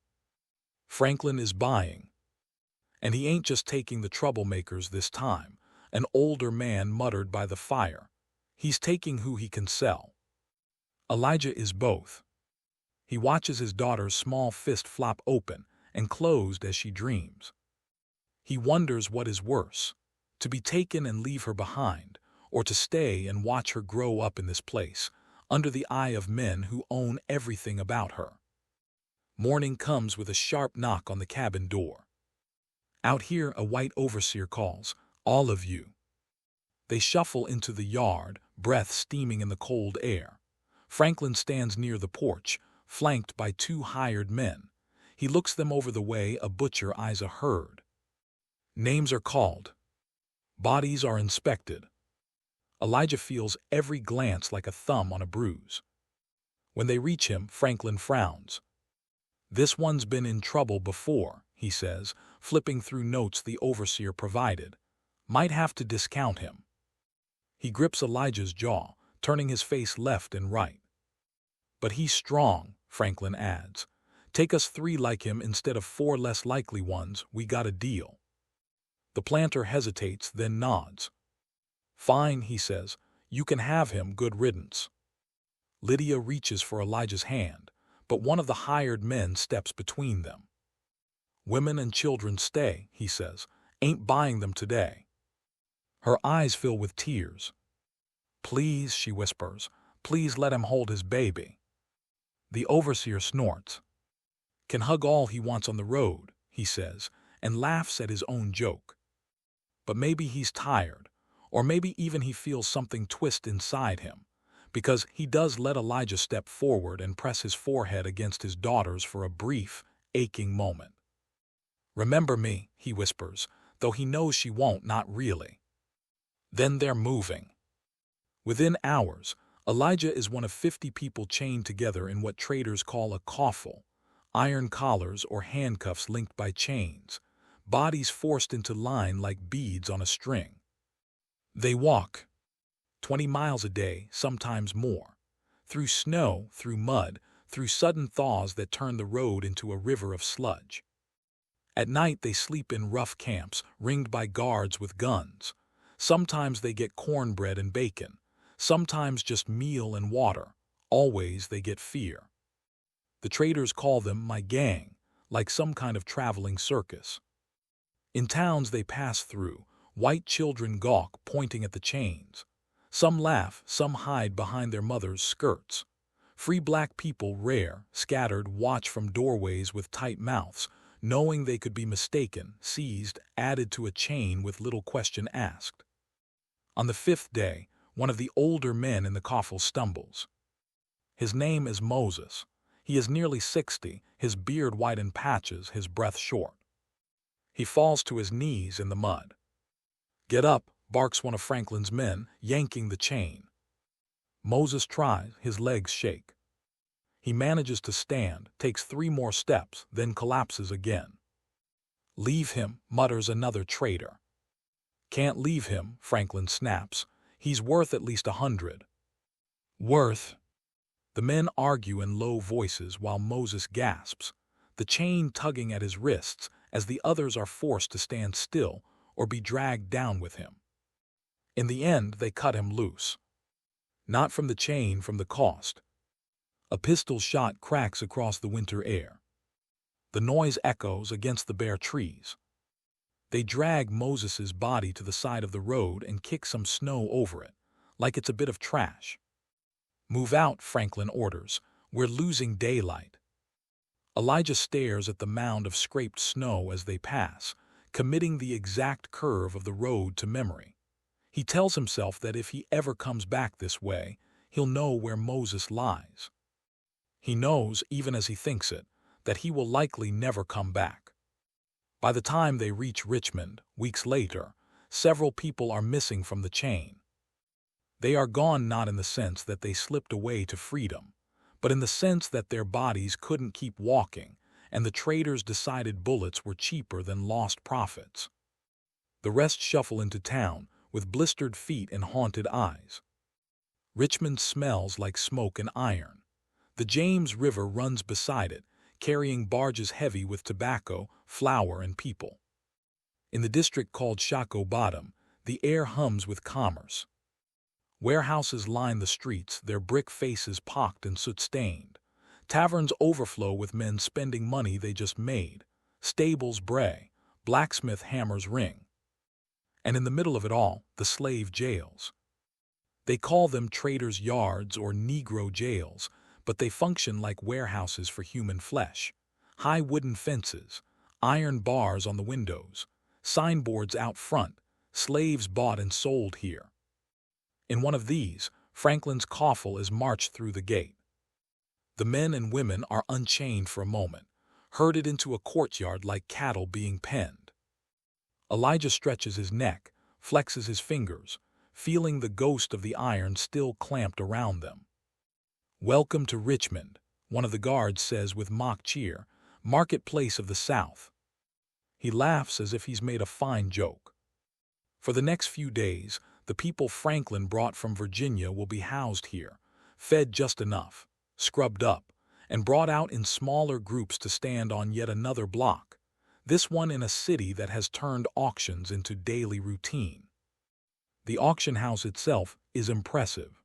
Franklin is buying. And he ain't just taking the troublemakers this time. An older man muttered by the fire. He's taking who he can sell. Elijah is both. He watches his daughter's small fist flop open and closed as she dreams. He wonders what is worse, to be taken and leave her behind, or to stay and watch her grow up in this place, under the eye of men who own everything about her. Morning comes with a sharp knock on the cabin door. Out here, a white overseer calls, "All of you." They shuffle into the yard, breath steaming in the cold air. Franklin stands near the porch, flanked by two hired men. He looks them over the way a butcher eyes a herd. Names are called. Bodies are inspected. Elijah feels every glance like a thumb on a bruise. When they reach him, Franklin frowns. "This one's been in trouble before," he says, flipping through notes the overseer provided. "Might have to discount him." He grips Elijah's jaw, turning his face left and right. "But he's strong," Franklin adds. "Take us 3 like him instead of 4 less likely ones, we got a deal." The planter hesitates, then nods. "Fine," he says. "You can have him, good riddance." Lydia reaches for Elijah's hand, but one of the hired men steps between them. "Women and children stay," he says. "Ain't buying them today." Her eyes fill with tears. "Please," she whispers, "please let him hold his baby." The overseer snorts. "Can hug all he wants on the road," he says, and laughs at his own joke. But maybe he's tired, or maybe even he feels something twist inside him, because he does let Elijah step forward and press his forehead against his daughter's for a brief, aching moment. "Remember me," he whispers, though he knows she won't, not really. Then they're moving. Within hours, Elijah is one of 50 people chained together in what traders call a coffle, iron collars or handcuffs linked by chains, bodies forced into line like beads on a string. They walk 20 miles a day, sometimes more, through snow, through mud, through sudden thaws that turn the road into a river of sludge. At night they sleep in rough camps, ringed by guards with guns. Sometimes they get cornbread and bacon, sometimes just meal and water. Always they get fear. The traders call them my gang, like some kind of traveling circus. In towns they pass through, white children gawk, pointing at the chains. Some laugh, some hide behind their mothers' skirts. Free black people, rare, scattered, watch from doorways with tight mouths, knowing they could be mistaken, seized, added to a chain with little question asked. On the 5th day, one of the older men in the coffle stumbles. His name is Moses. He is nearly 60, his beard white in patches, his breath short. He falls to his knees in the mud. "Get up," barks one of Franklin's men, yanking the chain. Moses tries, his legs shake. He manages to stand, takes 3 more steps, then collapses again. "Leave him," mutters another trader. "Can't leave him," Franklin snaps. "He's worth at least 100. "Worth?" The men argue in low voices while Moses gasps, the chain tugging at his wrists as the others are forced to stand still or be dragged down with him. In the end, they cut him loose. Not from the chain, from the cost. A pistol shot cracks across the winter air. The noise echoes against the bare trees. They drag Moses's body to the side of the road and kick some snow over it, like it's a bit of trash. "Move out," Franklin orders. "We're losing daylight." Elijah stares at the mound of scraped snow as they pass, committing the exact curve of the road to memory. He tells himself that if he ever comes back this way, he'll know where Moses lies. He knows, even as he thinks it, that he will likely never come back. By the time they reach Richmond, weeks later, several people are missing from the chain. They are gone not in the sense that they slipped away to freedom, but in the sense that their bodies couldn't keep walking, and the traders decided bullets were cheaper than lost profits. The rest shuffle into town, with blistered feet and haunted eyes. Richmond smells like smoke and iron. The James River runs beside it, carrying barges heavy with tobacco, flour, and people. In the district called Shockoe Bottom, The air hums with commerce. Warehouses line the streets, their brick faces pocked and soot-stained. Taverns overflow with men spending money they just made. Stables bray, blacksmith hammers ring. And in the middle of it all, the slave jails. They call them traders' yards or Negro jails, but they function like warehouses for human flesh. High wooden fences, iron bars on the windows, signboards out front, slaves bought and sold here. In one of these, Franklin's coffle is marched through the gate. The men and women are unchained for a moment, herded into a courtyard like cattle being penned. Elijah stretches his neck, flexes his fingers, feeling the ghost of the iron still clamped around them. "Welcome to Richmond," one of the guards says with mock cheer, "marketplace of the South." He laughs as if he's made a fine joke. For the next few days, the people Franklin brought from Virginia will be housed here, fed just enough, scrubbed up, and brought out in smaller groups to stand on yet another block, this one in a city that has turned auctions into daily routine. The auction house itself is impressive.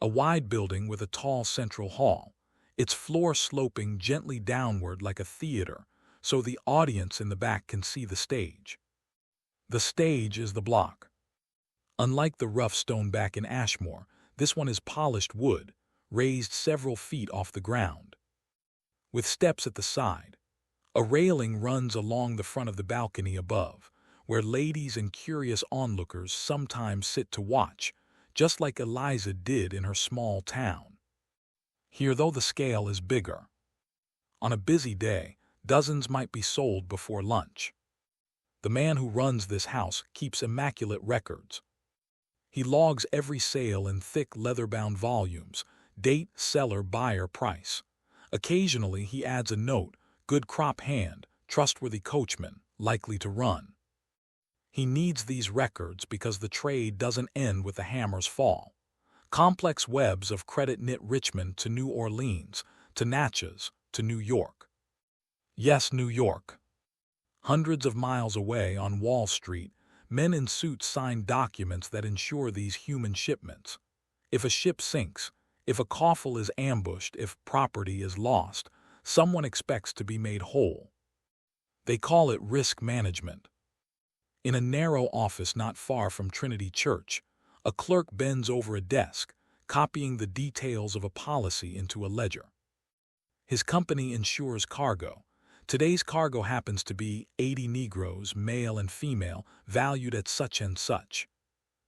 A wide building with a tall central hall, its floor sloping gently downward like a theater, so the audience in the back can see the stage. The stage is the block. Unlike the rough stone back in Ashmore, this one is polished wood, raised several feet off the ground. With steps at the side, a railing runs along the front of the balcony above, where ladies and curious onlookers sometimes sit to watch, just like Eliza did in her small town. Here, though, the scale is bigger. On a busy day, dozens might be sold before lunch. The man who runs this house keeps immaculate records. He logs every sale in thick leather-bound volumes, date, seller, buyer, price. Occasionally he adds a note, good crop hand, trustworthy coachman, likely to run. He needs these records because the trade doesn't end with the hammer's fall. Complex webs of credit knit Richmond to New Orleans, to Natchez, to New York. Yes, New York. Hundreds of miles away on Wall Street, men in suits sign documents that ensure these human shipments. If a ship sinks, if a coffle is ambushed, if property is lost, someone expects to be made whole. They call it risk management. In a narrow office not far from Trinity Church, a clerk bends over a desk, copying the details of a policy into a ledger. His company insures cargo. Today's cargo happens to be 80 Negroes, male and female, valued at such and such.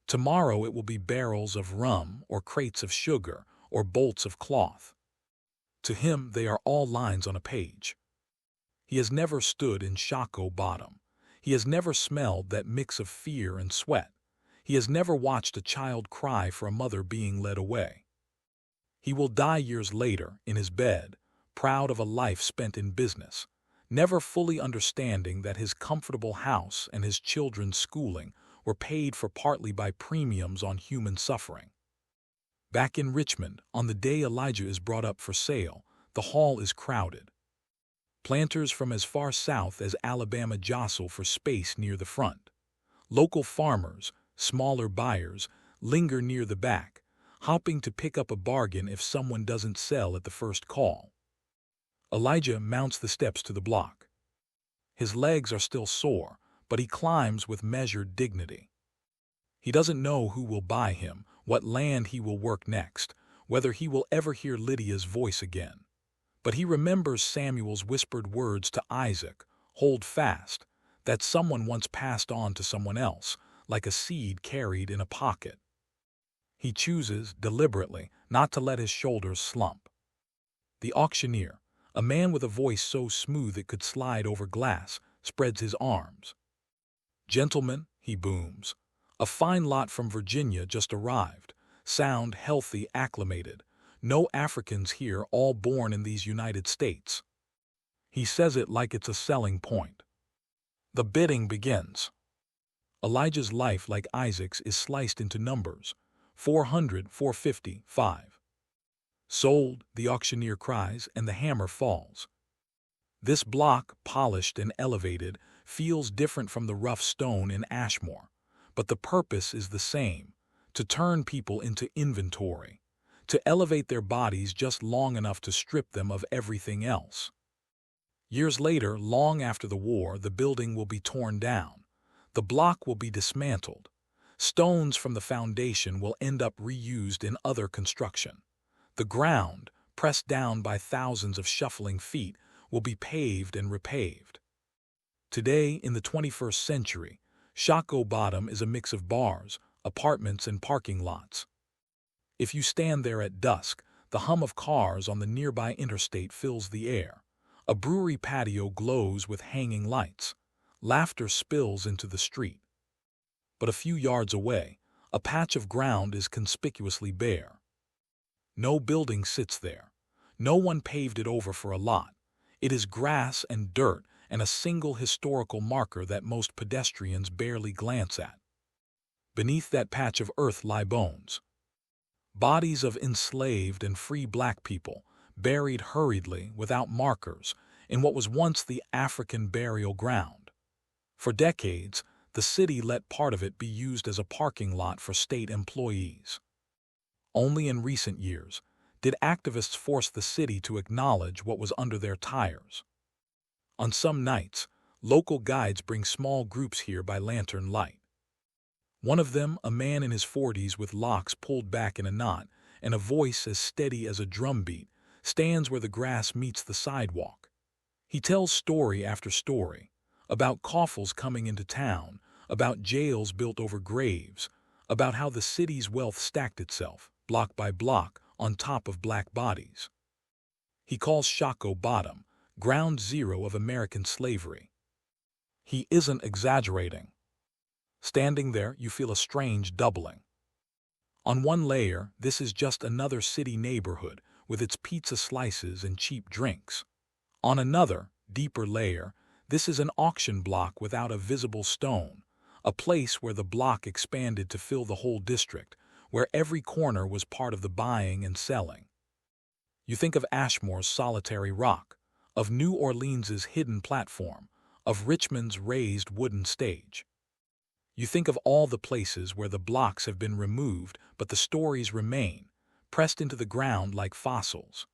Tomorrow it will be barrels of rum, or crates of sugar, or bolts of cloth. To him, they are all lines on a page. He has never stood in Shockoe Bottom. He has never smelled that mix of fear and sweat. He has never watched a child cry for a mother being led away. He will die years later, in his bed, proud of a life spent in business, never fully understanding that his comfortable house and his children's schooling were paid for partly by premiums on human suffering. Back in Richmond, on the day Elijah is brought up for sale, the hall is crowded. Planters from as far south as Alabama jostle for space near the front. Local farmers, smaller buyers, linger near the back, hoping to pick up a bargain if someone doesn't sell at the first call. Elijah mounts the steps to the block. His legs are still sore, but he climbs with measured dignity. He doesn't know who will buy him, what land he will work next, whether he will ever hear Lydia's voice again. But he remembers Samuel's whispered words to Isaac, "Hold fast," that someone once passed on to someone else, like a seed carried in a pocket. He chooses, deliberately, not to let his shoulders slump. The auctioneer, a man with a voice so smooth it could slide over glass, spreads his arms. "Gentlemen," he booms, "a fine lot from Virginia just arrived, sound, healthy, acclimated. No Africans here, all born in these United States." He says it like it's a selling point. The bidding begins. Elijah's life, like Isaac's, is sliced into numbers. 400, 450, 5. "Sold," the auctioneer cries, and the hammer falls. This block, polished and elevated, feels different from the rough stone in Ashmore, but the purpose is the same: to turn people into inventory, to elevate their bodies just long enough to strip them of everything else. Years later, long after the war, the building will be torn down. The block will be dismantled. Stones from the foundation will end up reused in other construction. The ground, pressed down by thousands of shuffling feet, will be paved and repaved. Today, in the 21st century, Shockoe Bottom is a mix of bars, apartments, and parking lots. If you stand there at dusk, the hum of cars on the nearby interstate fills the air. A brewery patio glows with hanging lights. Laughter spills into the street. But a few yards away, a patch of ground is conspicuously bare. No building sits there. No one paved it over for a lot. It is grass and dirt and a single historical marker that most pedestrians barely glance at. Beneath that patch of earth lie bones. Bodies of enslaved and free black people, buried hurriedly, without markers, in what was once the African burial ground. For decades, the city let part of it be used as a parking lot for state employees. Only in recent years did activists force the city to acknowledge what was under their tires. On some nights, local guides bring small groups here by lantern light. One of them, a man in his 40s with locks pulled back in a knot and a voice as steady as a drumbeat, stands where the grass meets the sidewalk. He tells story after story about coffles coming into town, about jails built over graves, about how the city's wealth stacked itself, block by block, on top of black bodies. He calls Shockoe Bottom ground zero of American slavery. He isn't exaggerating. Standing there, you feel a strange doubling. On one layer, this is just another city neighborhood with its pizza slices and cheap drinks. On another, deeper layer, this is an auction block without a visible stone, a place where the block expanded to fill the whole district, where every corner was part of the buying and selling. You think of Ashmore's solitary rock, of New Orleans's hidden platform, of Richmond's raised wooden stage. You think of all the places where the blocks have been removed, but the stories remain, pressed into the ground like fossils.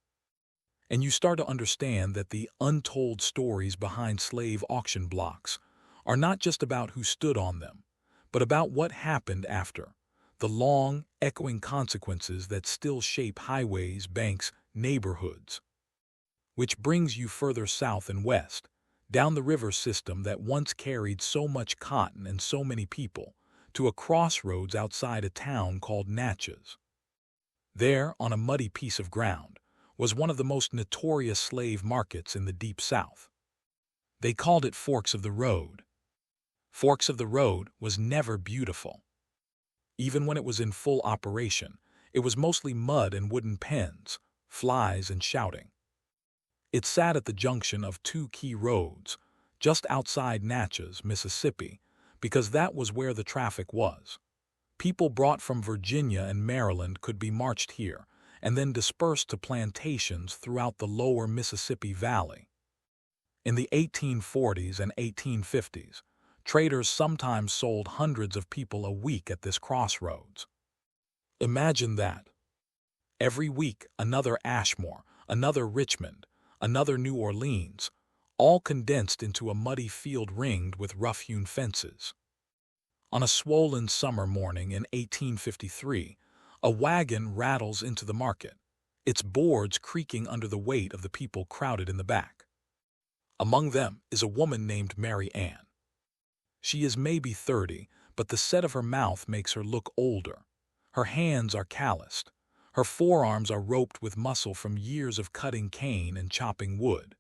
And you start to understand that the untold stories behind slave auction blocks are not just about who stood on them, but about what happened after, the long, echoing consequences that still shape highways, banks, neighborhoods. Which brings you further south and west, down the river system that once carried so much cotton and so many people, to a crossroads outside a town called Natchez. There, on a muddy piece of ground, was one of the most notorious slave markets in the Deep South. They called it Forks of the Road. Forks of the Road was never beautiful. Even when it was in full operation, it was mostly mud and wooden pens, flies and shouting. It sat at the junction of two key roads, just outside Natchez, Mississippi, because that was where the traffic was. People brought from Virginia and Maryland could be marched here, and then dispersed to plantations throughout the lower Mississippi Valley. In the 1840s and 1850s, traders sometimes sold hundreds of people a week at this crossroads. Imagine that. Every week, another Ashmore, another Richmond, another New Orleans, all condensed into a muddy field ringed with rough-hewn fences. On a swollen summer morning in 1853, a wagon rattles into the market, its boards creaking under the weight of the people crowded in the back. Among them is a woman named Mary Ann. She is maybe 30, but the set of her mouth makes her look older. Her hands are calloused. Her forearms are roped with muscle from years of cutting cane and chopping wood.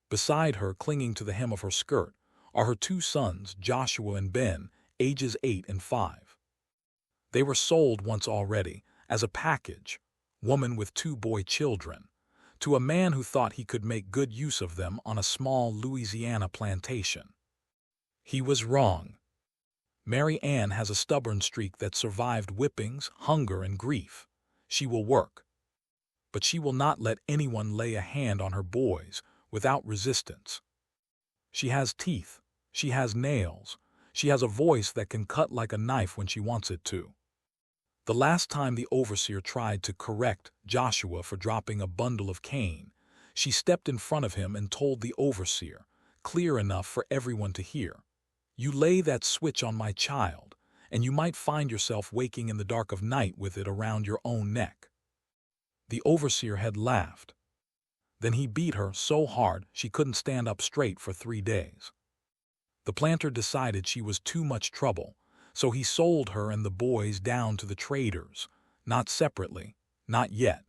Beside her, clinging to the hem of her skirt, are her two sons, Joshua and Ben, ages 8 and 5. They were sold once already, as a package, woman with 2 boy children, to a man who thought he could make good use of them on a small Louisiana plantation. He was wrong. Mary Ann has a stubborn streak that survived whippings, hunger, and grief. She will work. But she will not let anyone lay a hand on her boys without resistance. She has teeth. She has nails. She has a voice that can cut like a knife when she wants it to. The last time the overseer tried to correct Joshua for dropping a bundle of cane, she stepped in front of him and told the overseer, clear enough for everyone to hear, "You lay that switch on my child, and you might find yourself waking in the dark of night with it around your own neck." The overseer had laughed. Then he beat her so hard she couldn't stand up straight for 3 days. The planter decided she was too much trouble, so he sold her and the boys down to the traders, not separately, not yet.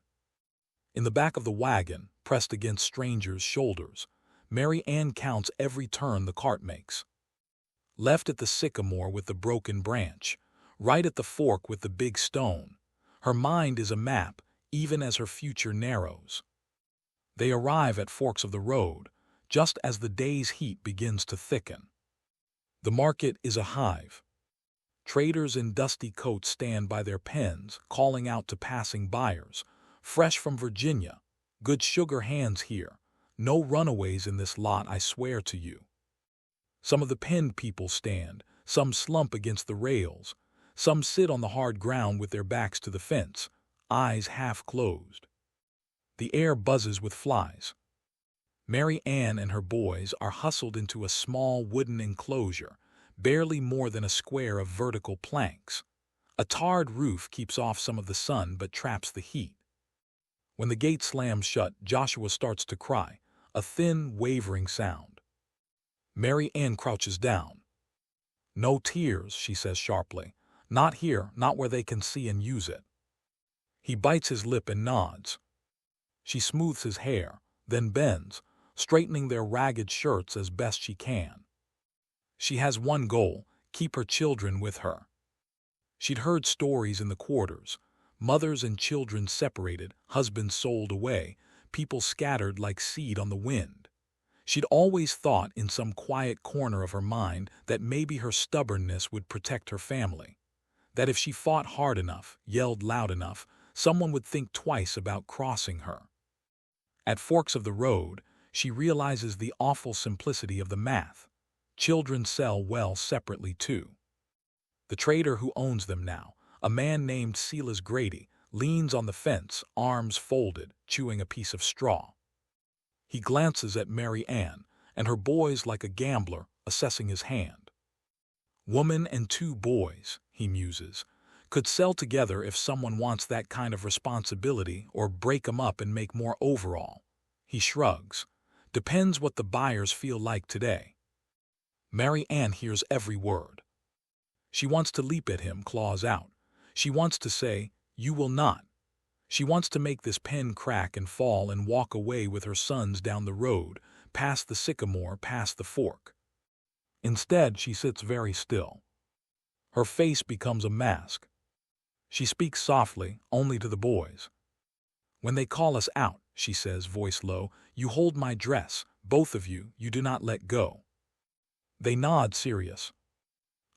In the back of the wagon, pressed against strangers' shoulders, Mary Ann counts every turn the cart makes. Left at the sycamore with the broken branch, right at the fork with the big stone. Her mind is a map, even as her future narrows. They arrive at forks of the road, just as the day's heat begins to thicken. The market is a hive. Traders in dusty coats stand by their pens, calling out to passing buyers, "Fresh from Virginia. Good sugar hands here. No runaways in this lot, I swear to you." Some of the penned people stand, some slump against the rails, some sit on the hard ground with their backs to the fence, eyes half closed. The air buzzes with flies. Mary Ann and her boys are hustled into a small wooden enclosure, barely more than a square of vertical planks. A tarred roof keeps off some of the sun but traps the heat. When the gate slams shut, Joshua starts to cry, a thin, wavering sound. Mary Ann crouches down. "No tears," she says sharply. "Not here, not where they can see and use it." He bites his lip and nods. She smooths his hair, then bends, straightening their ragged shirts as best she can. She has one goal: keep her children with her. She'd heard stories in the quarters, mothers and children separated, husbands sold away, people scattered like seed on the wind. She'd always thought in some quiet corner of her mind that maybe her stubbornness would protect her family, that if she fought hard enough, yelled loud enough, someone would think twice about crossing her. At forks of the road, she realizes the awful simplicity of the math. Children sell well separately too. The trader who owns them now, a man named Silas Grady, leans on the fence, arms folded, chewing a piece of straw. He glances at Mary Ann and her boys like a gambler assessing his hand. "Woman and 2 boys," he muses, "could sell together if someone wants that kind of responsibility, or break 'em up and make more overall." He shrugs. "Depends what the buyers feel like today." Mary Ann hears every word. She wants to leap at him, claws out. She wants to say, "You will not." She wants to make this pen crack and fall and walk away with her sons down the road, past the sycamore, past the fork. Instead, she sits very still. Her face becomes a mask. She speaks softly, only to the boys. "When they call us out," she says, voice low, "you hold my dress, both of you, you do not let go." They nod, serious.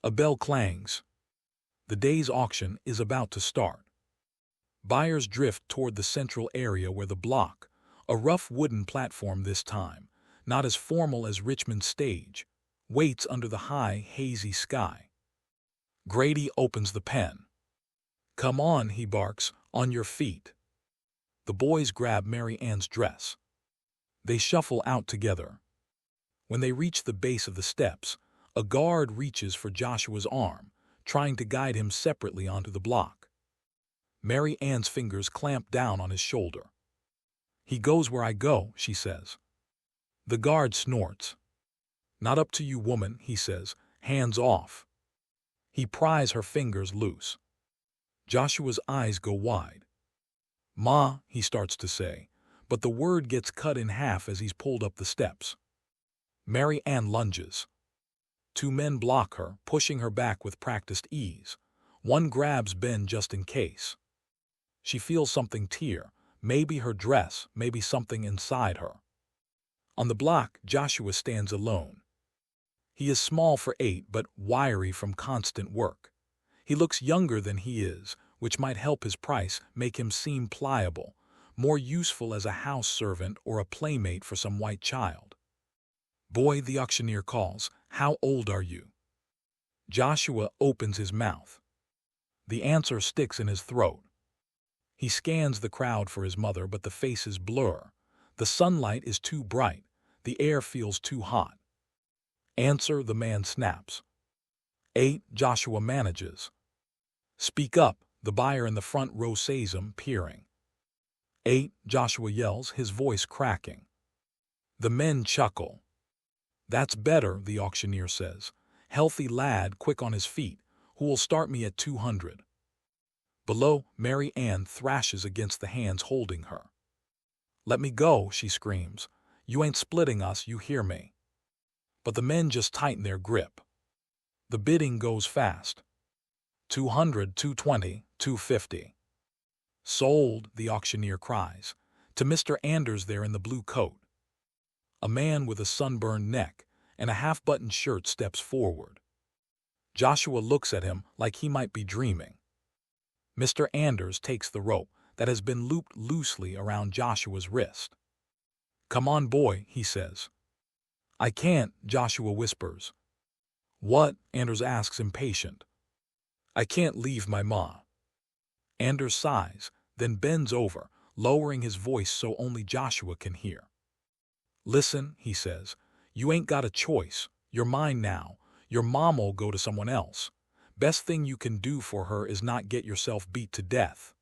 A bell clangs. The day's auction is about to start. Buyers drift toward the central area where the block, a rough wooden platform this time, not as formal as Richmond's stage, waits under the high, hazy sky. Grady opens the pen. "Come on," he barks, "on your feet." The boys grab Mary Ann's dress. They shuffle out together. When they reach the base of the steps, a guard reaches for Joshua's arm, trying to guide him separately onto the block. Mary Ann's fingers clamp down on his shoulder. "He goes where I go," she says. The guard snorts. "Not up to you, woman," he says, "hands off." He pries her fingers loose. Joshua's eyes go wide. "Ma," he starts to say, but the word gets cut in half as he's pulled up the steps. Mary Ann lunges. 2 men block her, pushing her back with practiced ease. One grabs Ben just in case. She feels something tear, maybe her dress, maybe something inside her. On the block, Joshua stands alone. He is small for 8 but wiry from constant work. He looks younger than he is, which might help his price, make him seem pliable, more useful as a house servant or a playmate for some white child. "Boy," the auctioneer calls, "how old are you?" Joshua opens his mouth. The answer sticks in his throat. He scans the crowd for his mother, but the faces blur. The sunlight is too bright. The air feels too hot. Answer, the man snaps. 8, Joshua manages. Speak up, the buyer in the front row says him, peering. 8, Joshua yells, his voice cracking. The men chuckle. That's better, the auctioneer says. Healthy lad, quick on his feet, who will start me at 200. Below, Mary Ann thrashes against the hands holding her. Let me go, she screams. You ain't splitting us, you hear me. But the men just tighten their grip. The bidding goes fast. 200, 220, 250. Sold, the auctioneer cries, to Mr. Anders there in the blue coat. A man with a sunburned neck and a half-buttoned shirt steps forward. Joshua looks at him like he might be dreaming. Mr. Anders takes the rope that has been looped loosely around Joshua's wrist. Come on, boy, he says. I can't, Joshua whispers. What? Anders asks, impatient. I can't leave my ma. Anders sighs, then bends over, lowering his voice so only Joshua can hear. Listen, he says, you ain't got a choice. You're mine now. Your mom'll go to someone else. Best thing you can do for her is not get yourself beat to death.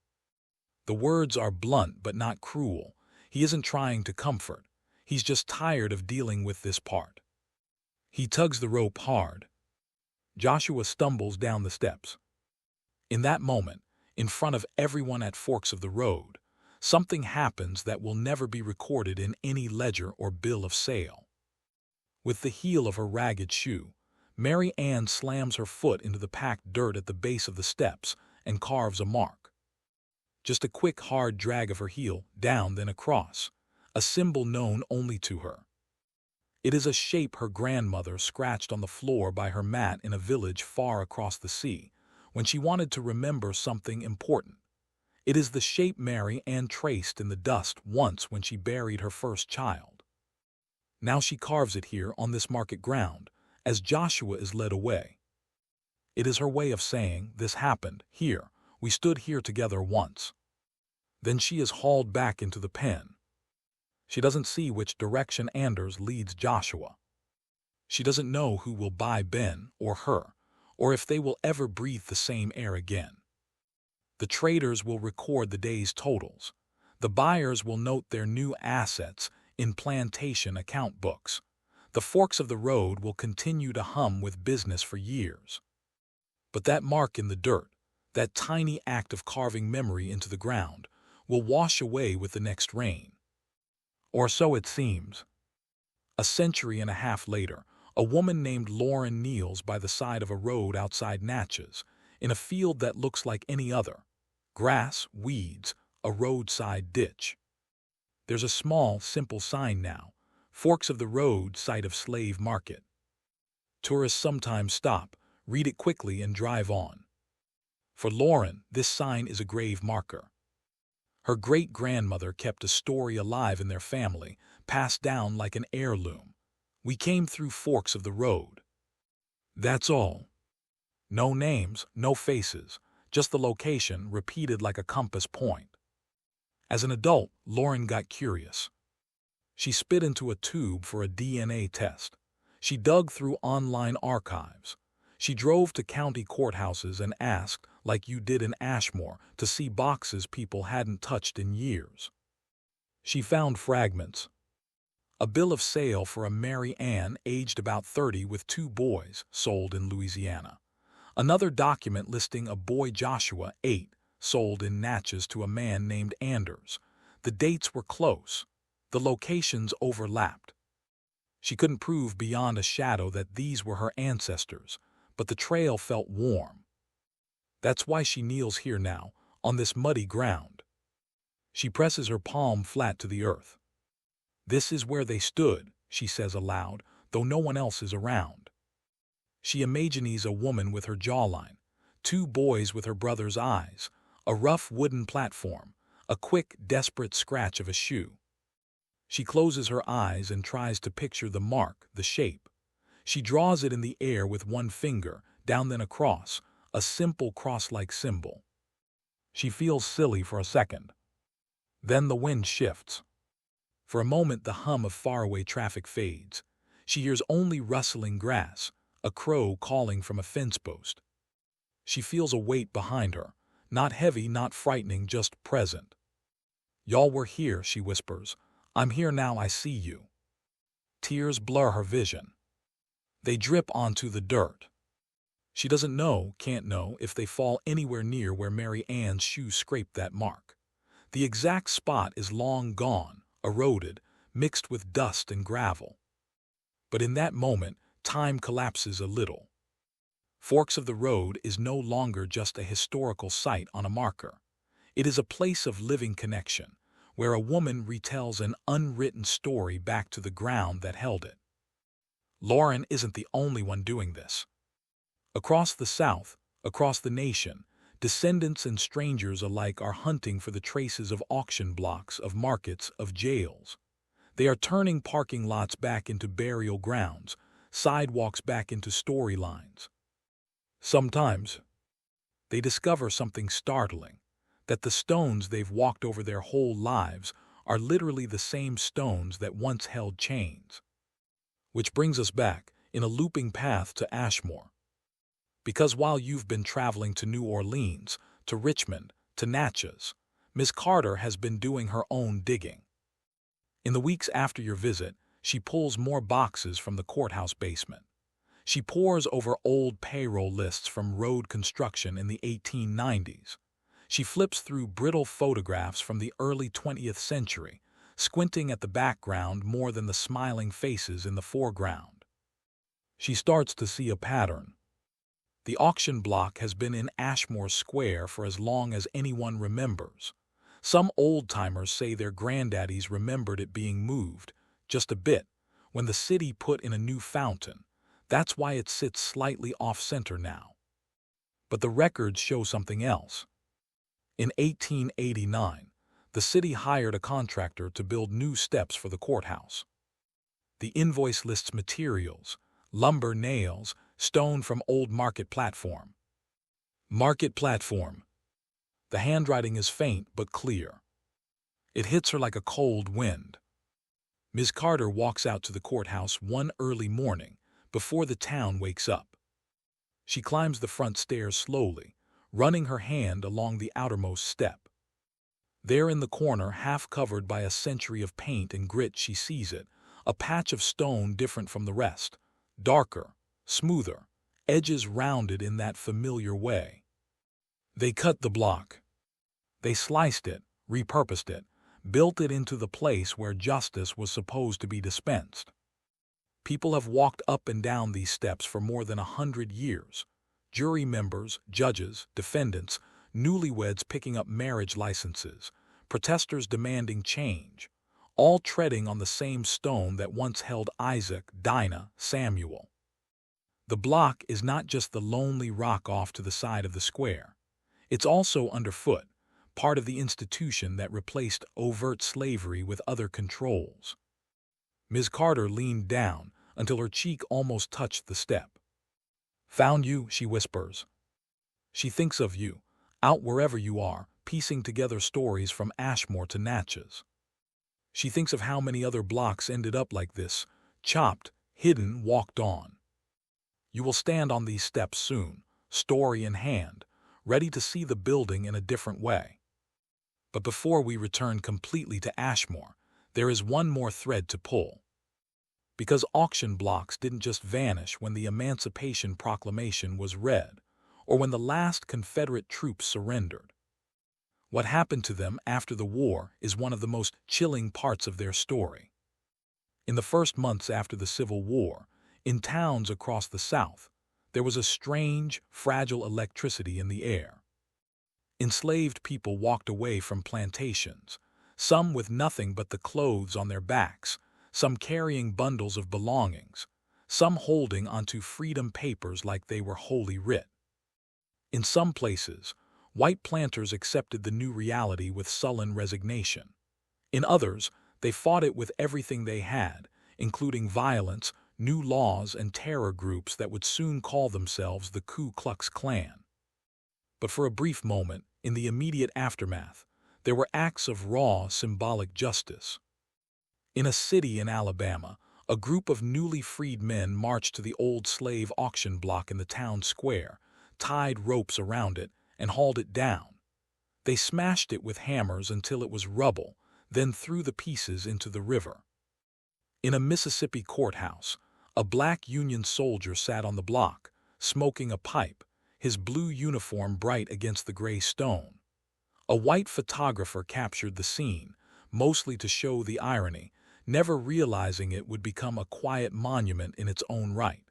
The words are blunt but not cruel. He isn't trying to comfort. He's just tired of dealing with this part. He tugs the rope hard. Joshua stumbles down the steps. In that moment, in front of everyone at Forks of the Road, something happens that will never be recorded in any ledger or bill of sale. With the heel of her ragged shoe, Mary Ann slams her foot into the packed dirt at the base of the steps and carves a mark. Just a quick, hard drag of her heel, down then across, a symbol known only to her. It is a shape her grandmother scratched on the floor by her mat in a village far across the sea, when she wanted to remember something important. It is the shape Mary Ann traced in the dust once when she buried her first child. Now she carves it here on this market ground, as Joshua is led away. It is her way of saying, this happened, here, we stood here together once. Then she is hauled back into the pen. She doesn't see which direction Anders leads Joshua. She doesn't know who will buy Ben or her, or if they will ever breathe the same air again. The traders will record the day's totals. The buyers will note their new assets in plantation account books. The Forks of the Road will continue to hum with business for years. But that mark in the dirt, that tiny act of carving memory into the ground, will wash away with the next rain. Or so it seems. A century and a half later, a woman named Lauren kneels by the side of a road outside Natchez, in a field that looks like any other. Grass, weeds, a roadside ditch. There's a small, simple sign now, Forks of the Road, site of slave market. Tourists sometimes stop, read it quickly and drive on. For Lauren, this sign is a grave marker. Her great-grandmother kept a story alive in their family, passed down like an heirloom. We came through Forks of the Road. That's all. No names, no faces, just the location repeated like a compass point. As an adult, Lauren got curious. She spit into a tube for a DNA test. She dug through online archives. She drove to county courthouses and asked, like you did in Ashmore, to see boxes people hadn't touched in years. She found fragments. A bill of sale for a Mary Ann aged about 30 with 2 boys, sold in Louisiana. Another document listing a boy Joshua, 8, sold in Natchez to a man named Anders. The dates were close. The locations overlapped. She couldn't prove beyond a shadow that these were her ancestors, but the trail felt warm. That's why she kneels here now, on this muddy ground. She presses her palm flat to the earth. This is where they stood, she says aloud, though no one else is around. She imagines a woman with her jawline, 2 boys with her brother's eyes, a rough wooden platform, a quick, desperate scratch of a shoe. She closes her eyes and tries to picture the mark, the shape. She draws it in the air with one finger, down then across, a simple cross-like symbol. She feels silly for a second. Then the wind shifts. For a moment the hum of faraway traffic fades. She hears only rustling grass, a crow calling from a fence post. She feels a weight behind her, not heavy, not frightening, just present. "Y'all were here," she whispers. "I'm here now, I see you." Tears blur her vision. They drip onto the dirt. She doesn't know, can't know, if they fall anywhere near where Mary Ann's shoe scraped that mark. The exact spot is long gone, eroded, mixed with dust and gravel. But in that moment, time collapses a little. Forks of the Road is no longer just a historical site on a marker. It is a place of living connection, where a woman retells an unwritten story back to the ground that held it. Lauren isn't the only one doing this. Across the South, across the nation, descendants and strangers alike are hunting for the traces of auction blocks, of markets, of jails. They are turning parking lots back into burial grounds, sidewalks back into storylines. Sometimes, they discover something startling, that the stones they've walked over their whole lives are literally the same stones that once held chains. Which brings us back, in a looping path, to Ashmore. Because while you've been traveling to New Orleans, to Richmond, to Natchez, Miss Carter has been doing her own digging. In the weeks after your visit, she pulls more boxes from the courthouse basement. She pores over old payroll lists from road construction in the 1890s. She flips through brittle photographs from the early 20th century, squinting at the background more than the smiling faces in the foreground. She starts to see a pattern. The auction block has been in Ashmore Square for as long as anyone remembers. Some old-timers say their granddaddies remembered it being moved, just a bit, when the city put in a new fountain. That's why it sits slightly off-center now. But the records show something else. In 1889, the city hired a contractor to build new steps for the courthouse. The invoice lists materials: lumber, nails, stone from old market platform. Market platform. The handwriting is faint but clear. It hits her like a cold wind. Ms. Carter walks out to the courthouse one early morning, before the town wakes up. She climbs the front stairs slowly, running her hand along the outermost step. There in the corner, half covered by a century of paint and grit, she sees it, a patch of stone different from the rest, darker, smoother, edges rounded in that familiar way. They cut the block. They sliced it, repurposed it, built it into the place where justice was supposed to be dispensed. People have walked up and down these steps for more than 100 years. Jury members, judges, defendants, newlyweds picking up marriage licenses, protesters demanding change, all treading on the same stone that once held Isaac, Dinah, Samuel. The block is not just the lonely rock off to the side of the square. It's also underfoot, part of the institution that replaced overt slavery with other controls. Ms. Carter leaned down until her cheek almost touched the step. "Found you," she whispers. She thinks of you, out wherever you are, piecing together stories from Ashmore to Natchez. She thinks of how many other blocks ended up like this, chopped, hidden, walked on. You will stand on these steps soon, story in hand, ready to see the building in a different way. But before we return completely to Ashmore, there is one more thread to pull. Because auction blocks didn't just vanish when the Emancipation Proclamation was read, or when the last Confederate troops surrendered. What happened to them after the war is one of the most chilling parts of their story. In the first months after the Civil War, in towns across the South, there was a strange, fragile electricity in the air. Enslaved people walked away from plantations, some with nothing but the clothes on their backs, some carrying bundles of belongings, some holding onto freedom papers like they were Holy Writ. In some places, white planters accepted the new reality with sullen resignation. In others, they fought it with everything they had, including violence, new laws, and terror groups that would soon call themselves the Ku Klux Klan. But for a brief moment, in the immediate aftermath, there were acts of raw, symbolic justice. In a city in Alabama, a group of newly freed men marched to the old slave auction block in the town square, tied ropes around it, and hauled it down. They smashed it with hammers until it was rubble, then threw the pieces into the river. In a Mississippi courthouse, a black Union soldier sat on the block, smoking a pipe, his blue uniform bright against the gray stone. A white photographer captured the scene, mostly to show the irony, never realizing it would become a quiet monument in its own right.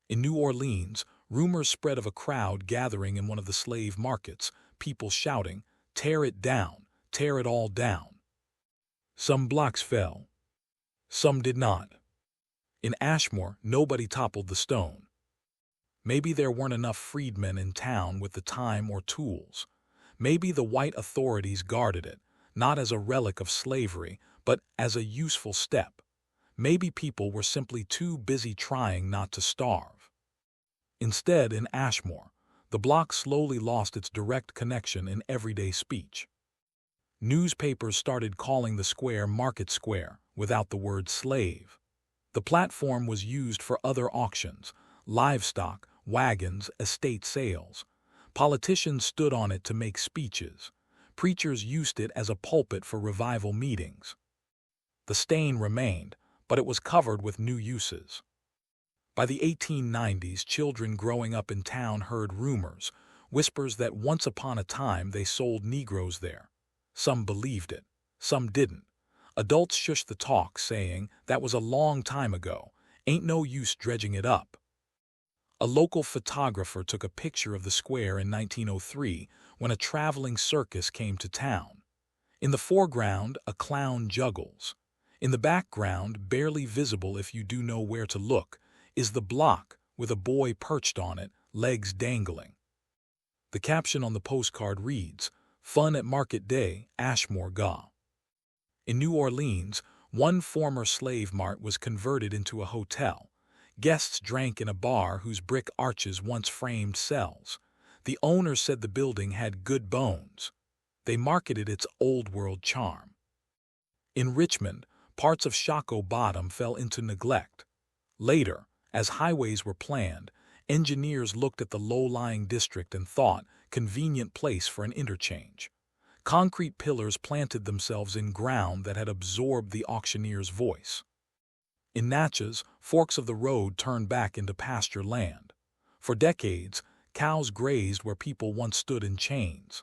In New Orleans, rumors spread of a crowd gathering in one of the slave markets, people shouting, "Tear it down, tear it all down." Some blocks fell. Some did not. In Ashmore, nobody toppled the stone. Maybe there weren't enough freedmen in town with the time or tools. Maybe the white authorities guarded it, not as a relic of slavery, but as a useful step. Maybe people were simply too busy trying not to starve. Instead, in Ashmore, the block slowly lost its direct connection in everyday speech. Newspapers started calling the square Market Square, without the word slave. The platform was used for other auctions, livestock, wagons, estate sales. Politicians stood on it to make speeches. Preachers used it as a pulpit for revival meetings. The stain remained, but it was covered with new uses. By the 1890s, children growing up in town heard rumors, whispers that once upon a time they sold Negroes there. Some believed it, some didn't. Adults shushed the talk, saying, "That was a long time ago, ain't no use dredging it up." A local photographer took a picture of the square in 1903 when a traveling circus came to town. In the foreground, a clown juggles. In the background, barely visible if you do know where to look, is the block with a boy perched on it, legs dangling. The caption on the postcard reads, "Fun at Market Day, Ashmore Ga." In New Orleans, one former slave mart was converted into a hotel. Guests drank in a bar whose brick arches once framed cells. The owner said the building had good bones. They marketed its old-world charm. In Richmond, parts of Shockoe Bottom fell into neglect. Later, as highways were planned, engineers looked at the low-lying district and thought, convenient place for an interchange. Concrete pillars planted themselves in ground that had absorbed the auctioneer's voice. In Natchez, forks of the road turned back into pasture land. For decades, cows grazed where people once stood in chains.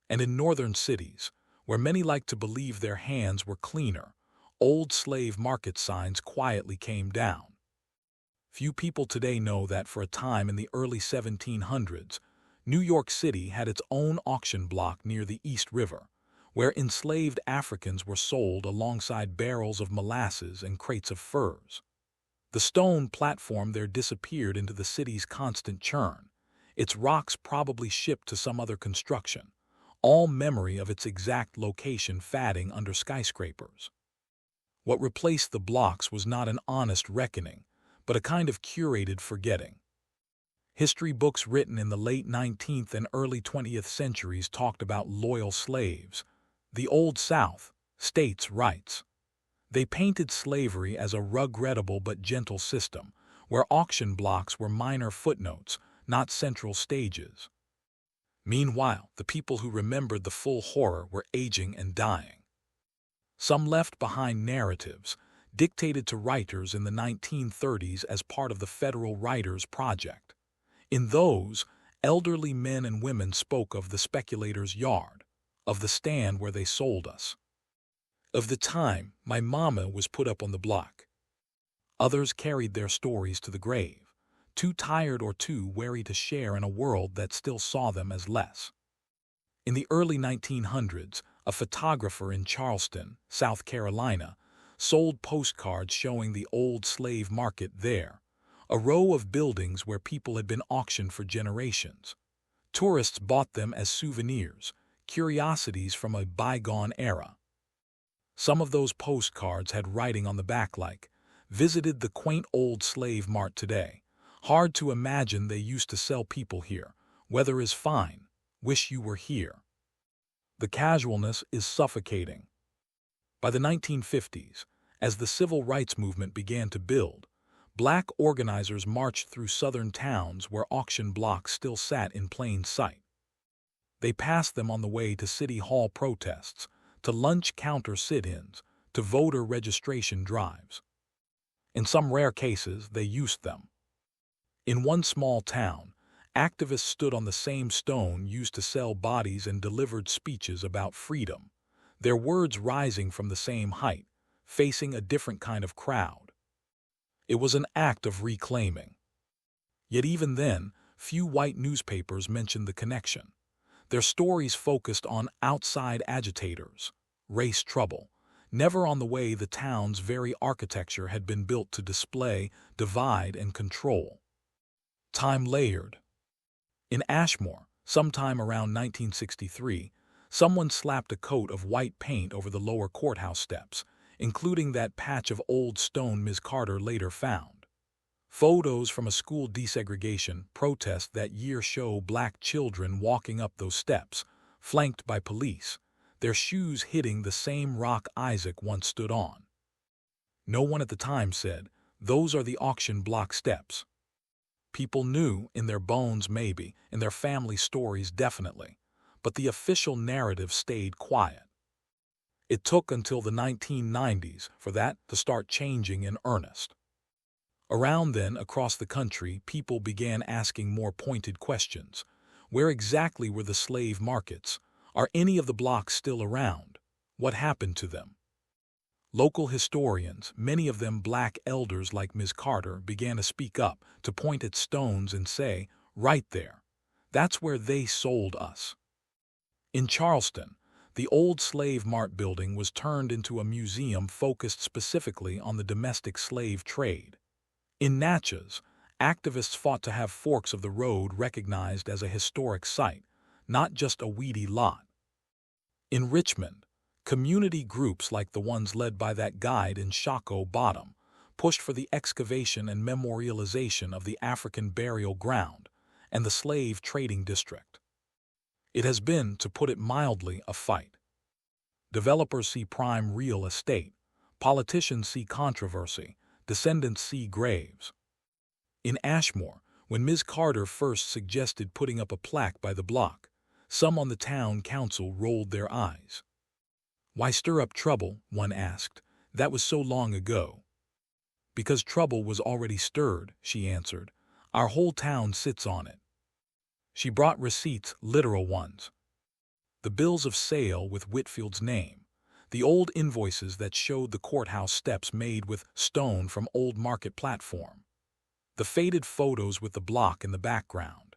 And in northern cities, where many liked to believe their hands were cleaner, old slave market signs quietly came down. Few people today know that for a time in the early 1700s, New York City had its own auction block near the East River, where enslaved Africans were sold alongside barrels of molasses and crates of furs. The stone platform there disappeared into the city's constant churn, its rocks probably shipped to some other construction, all memory of its exact location fading under skyscrapers. What replaced the blocks was not an honest reckoning, but a kind of curated forgetting. History books written in the late 19th and early 20th centuries talked about loyal slaves, the Old South, states' rights. They painted slavery as a regrettable but gentle system, where auction blocks were minor footnotes, not central stages. Meanwhile, the people who remembered the full horror were aging and dying. Some left behind narratives, dictated to writers in the 1930s as part of the Federal Writers Project. In those, elderly men and women spoke of the speculator's yard, of the stand where they sold us, of the time my mama was put up on the block. Others carried their stories to the grave, too tired or too wary to share in a world that still saw them as less. In the early 1900s, a photographer in Charleston, South Carolina, sold postcards showing the old slave market there, a row of buildings where people had been auctioned for generations. Tourists bought them as souvenirs, curiosities from a bygone era. Some of those postcards had writing on the back like, visited the quaint old slave mart today. Hard to imagine they used to sell people here. Weather is fine. Wish you were here. The casualness is suffocating. By the 1950s, as the civil rights movement began to build, black organizers marched through southern towns where auction blocks still sat in plain sight. They passed them on the way to city hall protests, to lunch counter sit-ins, to voter registration drives. In some rare cases, they used them. In one small town, activists stood on the same stone used to sell bodies and delivered speeches about freedom, their words rising from the same height, facing a different kind of crowd. It was an act of reclaiming. Yet even then, few white newspapers mentioned the connection. Their stories focused on outside agitators, race trouble, never on the way the town's very architecture had been built to display, divide, and control. Time layered. In Ashmore, sometime around 1963, someone slapped a coat of white paint over the lower courthouse steps, including that patch of old stone Ms. Carter later found. Photos from a school desegregation protest that year show black children walking up those steps, flanked by police, their shoes hitting the same rock Isaac once stood on. No one at the time said, "Those are the auction block steps." People knew, in their bones maybe, in their family stories definitely, but the official narrative stayed quiet. It took until the 1990s for that to start changing in earnest. Around then, across the country, people began asking more pointed questions. Where exactly were the slave markets? Are any of the blocks still around? What happened to them? Local historians, many of them black elders like Ms. Carter, began to speak up, to point at stones and say, "Right there. That's where they sold us." In Charleston, the old slave mart building was turned into a museum focused specifically on the domestic slave trade. In Natchez, activists fought to have forks of the road recognized as a historic site, not just a weedy lot. In Richmond, community groups like the ones led by that guide in Shockoe Bottom pushed for the excavation and memorialization of the African burial ground and the slave trading district. It has been, to put it mildly, a fight. Developers see prime real estate, politicians see controversy, descendants see graves. In Ashmore, when Ms. Carter first suggested putting up a plaque by the block, some on the town council rolled their eyes. "Why stir up trouble?" one asked. "That was so long ago." "Because trouble was already stirred," she answered. "Our whole town sits on it." She brought receipts, literal ones. The bills of sale with Whitfield's name, the old invoices that showed the courthouse steps made with stone from Old Market platform, the faded photos with the block in the background,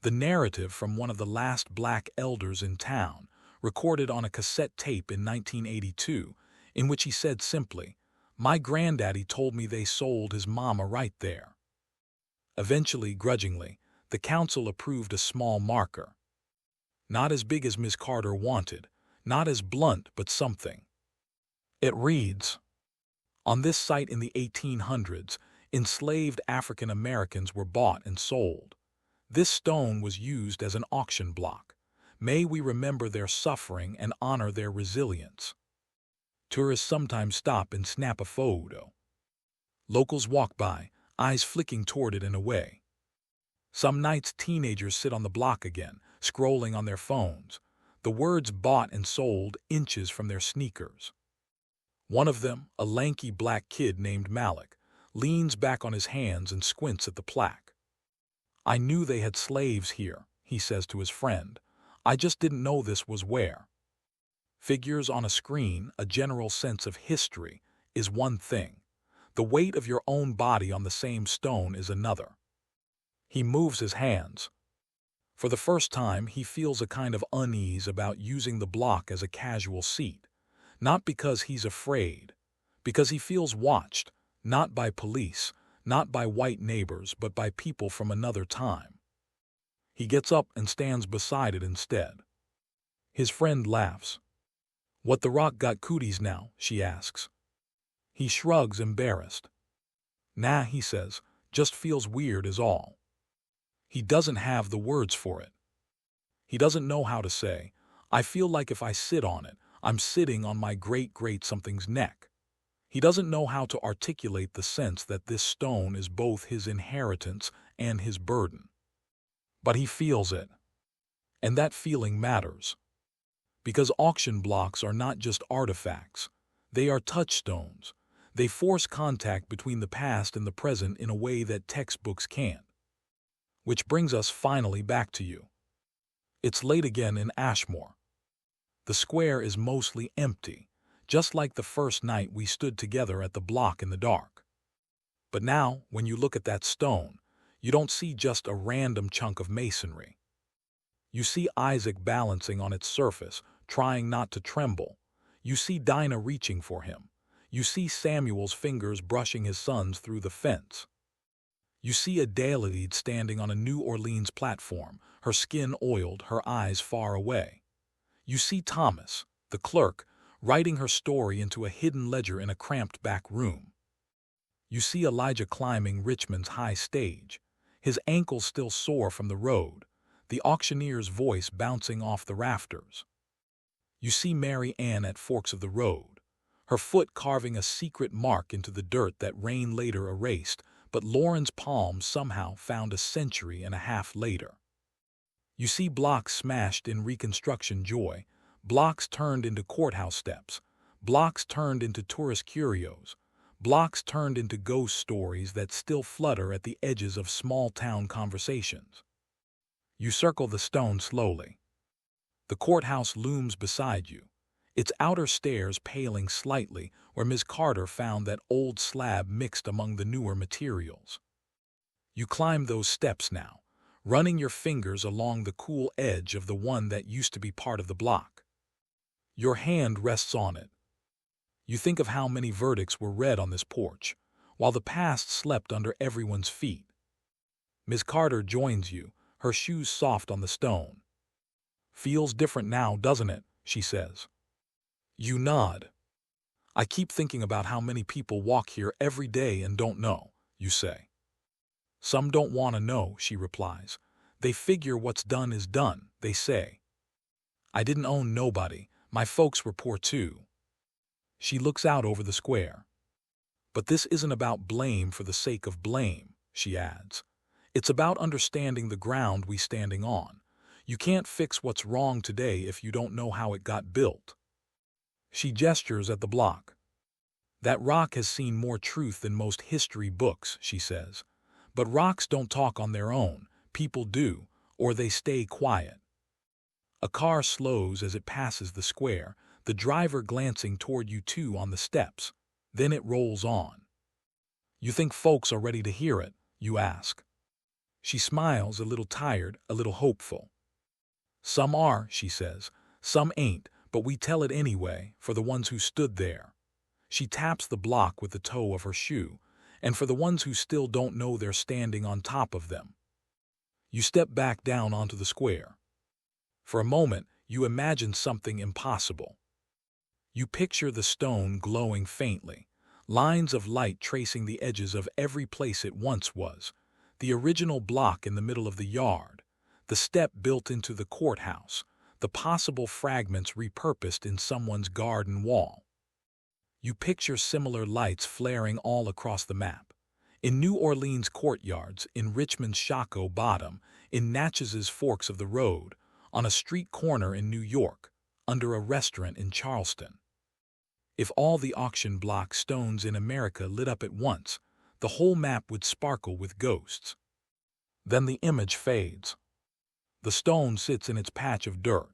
the narrative from one of the last black elders in town, recorded on a cassette tape in 1982, in which he said simply, "My granddaddy told me they sold his mama right there." Eventually, grudgingly, the council approved a small marker. Not as big as Miss Carter wanted, not as blunt, but something. It reads, "On this site in the 1800s, enslaved African Americans were bought and sold. This stone was used as an auction block. May we remember their suffering and honor their resilience." Tourists sometimes stop and snap a photo. Locals walk by, eyes flicking toward it and away. Some nights teenagers sit on the block again, scrolling on their phones, the words "bought and sold" inches from their sneakers. One of them, a lanky black kid named Malik, leans back on his hands and squints at the plaque. "I knew they had slaves here," he says to his friend. "I just didn't know this was where." Figures on a screen, a general sense of history, is one thing. The weight of your own body on the same stone is another. He moves his hands. For the first time, he feels a kind of unease about using the block as a casual seat. Not because he's afraid, because he feels watched, not by police, not by white neighbors, but by people from another time. He gets up and stands beside it instead. His friend laughs. "What the rock got cooties now?" she asks. He shrugs, embarrassed. Nah, he says, just feels weird is all. He doesn't have the words for it. He doesn't know how to say, I feel like if I sit on it, I'm sitting on my great something's neck. He doesn't know how to articulate the sense that this stone is both his inheritance and his burden. But he feels it. And that feeling matters. Because auction blocks are not just artifacts. They are touchstones. They force contact between the past and the present in a way that textbooks can't. Which brings us finally back to you. It's late again in Ashmore. The square is mostly empty, just like the first night we stood together at the block in the dark. But now, when you look at that stone, you don't see just a random chunk of masonry. You see Isaac balancing on its surface, trying not to tremble. You see Dinah reaching for him. You see Samuel's fingers brushing his sons through the fence. You see Adelaide standing on a New Orleans platform, her skin oiled, her eyes far away. You see Thomas, the clerk, writing her story into a hidden ledger in a cramped back room. You see Elijah climbing Richmond's high stage, his ankles still sore from the road, the auctioneer's voice bouncing off the rafters. You see Mary Ann at Forks of the Road, her foot carving a secret mark into the dirt that rain later erased, but Lauren's palm somehow found a century and a half later. You see blocks smashed in Reconstruction joy, blocks turned into courthouse steps, blocks turned into tourist curios, blocks turned into ghost stories that still flutter at the edges of small-town conversations. You circle the stone slowly. The courthouse looms beside you, its outer stairs paling slightly where Ms. Carter found that old slab mixed among the newer materials. You climb those steps now, running your fingers along the cool edge of the one that used to be part of the block. Your hand rests on it. You think of how many verdicts were read on this porch, while the past slept under everyone's feet. Ms. Carter joins you, her shoes soft on the stone. Feels different now, doesn't it? She says. You nod. I keep thinking about how many people walk here every day and don't know, you say. Some don't want to know, she replies. They figure what's done is done, they say. I didn't own nobody. My folks were poor too. She looks out over the square. But this isn't about blame for the sake of blame, she adds. It's about understanding the ground we're standing on. You can't fix what's wrong today if you don't know how it got built. She gestures at the block. That rock has seen more truth than most history books, she says. But rocks don't talk on their own. People do, or they stay quiet. A car slows as it passes the square, the driver glancing toward you two on the steps. Then it rolls on. You think folks are ready to hear it, you ask. She smiles, a little tired, a little hopeful. Some are, she says. Some ain't, but we tell it anyway, for the ones who stood there. She taps the block with the toe of her shoe, and for the ones who still don't know they're standing on top of them. You step back down onto the square. For a moment, you imagine something impossible. You picture the stone glowing faintly, lines of light tracing the edges of every place it once was, the original block in the middle of the yard, the step built into the courthouse, the possible fragments repurposed in someone's garden wall. You picture similar lights flaring all across the map. In New Orleans courtyards, in Richmond's Shockoe Bottom, in Natchez's Forks of the Road, on a street corner in New York, under a restaurant in Charleston. If all the auction block stones in America lit up at once, the whole map would sparkle with ghosts. Then the image fades. The stone sits in its patch of dirt.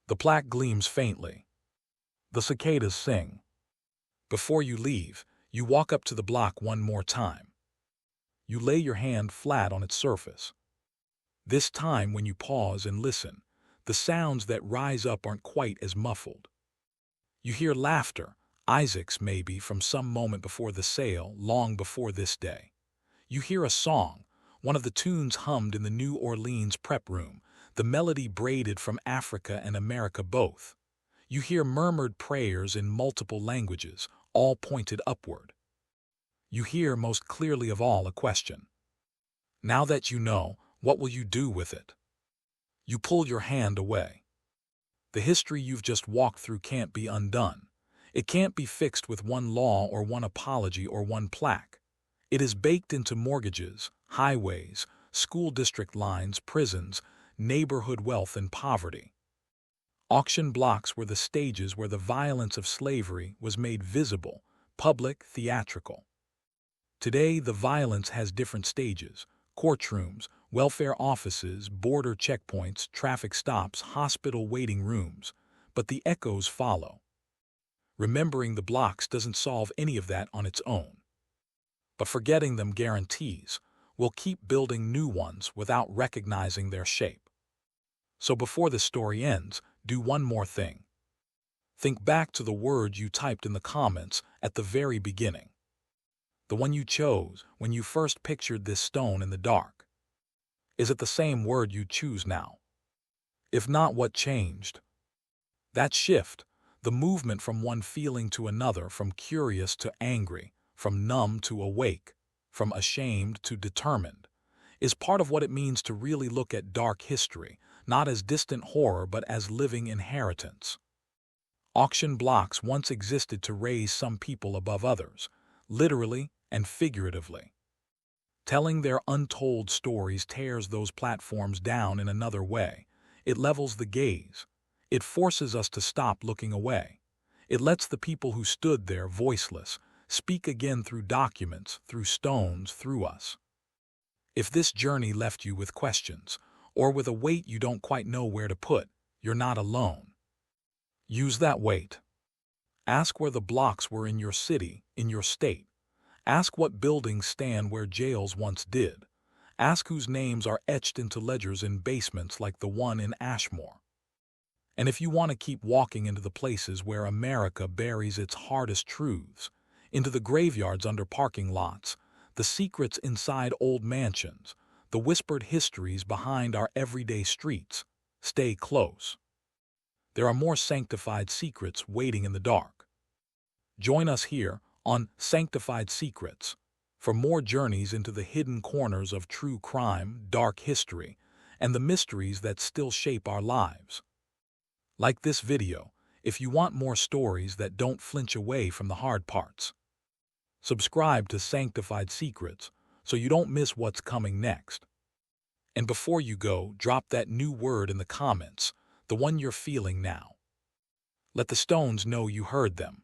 The plaque gleams faintly. The cicadas sing. Before you leave, you walk up to the block one more time. You lay your hand flat on its surface. This time, when you pause and listen, the sounds that rise up aren't quite as muffled. You hear laughter, Isaac's maybe from some moment before the sale, long before this day. You hear a song, one of the tunes hummed in the New Orleans prep room, the melody braided from Africa and America both. You hear murmured prayers in multiple languages, all pointed upward. You hear most clearly of all a question. Now that you know, what will you do with it? You pull your hand away. The history you've just walked through can't be undone. It can't be fixed with one law or one apology or one plaque. It is baked into mortgages, highways, school district lines, prisons, neighborhood wealth and poverty. Auction blocks were the stages where the violence of slavery was made visible, public, theatrical. Today, the violence has different stages: courtrooms, welfare offices, border checkpoints, traffic stops, hospital waiting rooms. But the echoes follow. Remembering the blocks doesn't solve any of that on its own. But forgetting them guarantees we'll keep building new ones without recognizing their shape. So before the story ends, do one more thing. Think back to the word you typed in the comments at the very beginning. The one you chose when you first pictured this stone in the dark. Is it the same word you choose now? If not, what changed? That shift, the movement from one feeling to another, from curious to angry, from numb to awake, from ashamed to determined, is part of what it means to really look at dark history, not as distant horror but as living inheritance. Auction blocks once existed to raise some people above others, literally and figuratively. Telling their untold stories tears those platforms down in another way. It levels the gaze. It forces us to stop looking away. It lets the people who stood there voiceless speak again through documents, through stones, through us. If this journey left you with questions, or with a weight you don't quite know where to put, you're not alone. Use that weight. Ask where the blocks were in your city, in your state. Ask what buildings stand where jails once did. Ask whose names are etched into ledgers in basements like the one in Ashmore. And if you want to keep walking into the places where America buries its hardest truths, into the graveyards under parking lots, the secrets inside old mansions, the whispered histories behind our everyday streets, stay close. There are more sanctified secrets waiting in the dark. Join us here on Sanctified Secrets for more journeys into the hidden corners of true crime, dark history, and the mysteries that still shape our lives. Like this video if you want more stories that don't flinch away from the hard parts. Subscribe to Sanctified Secrets so you don't miss what's coming next. And before you go, drop that new word in the comments, the one you're feeling now. Let the stones know you heard them.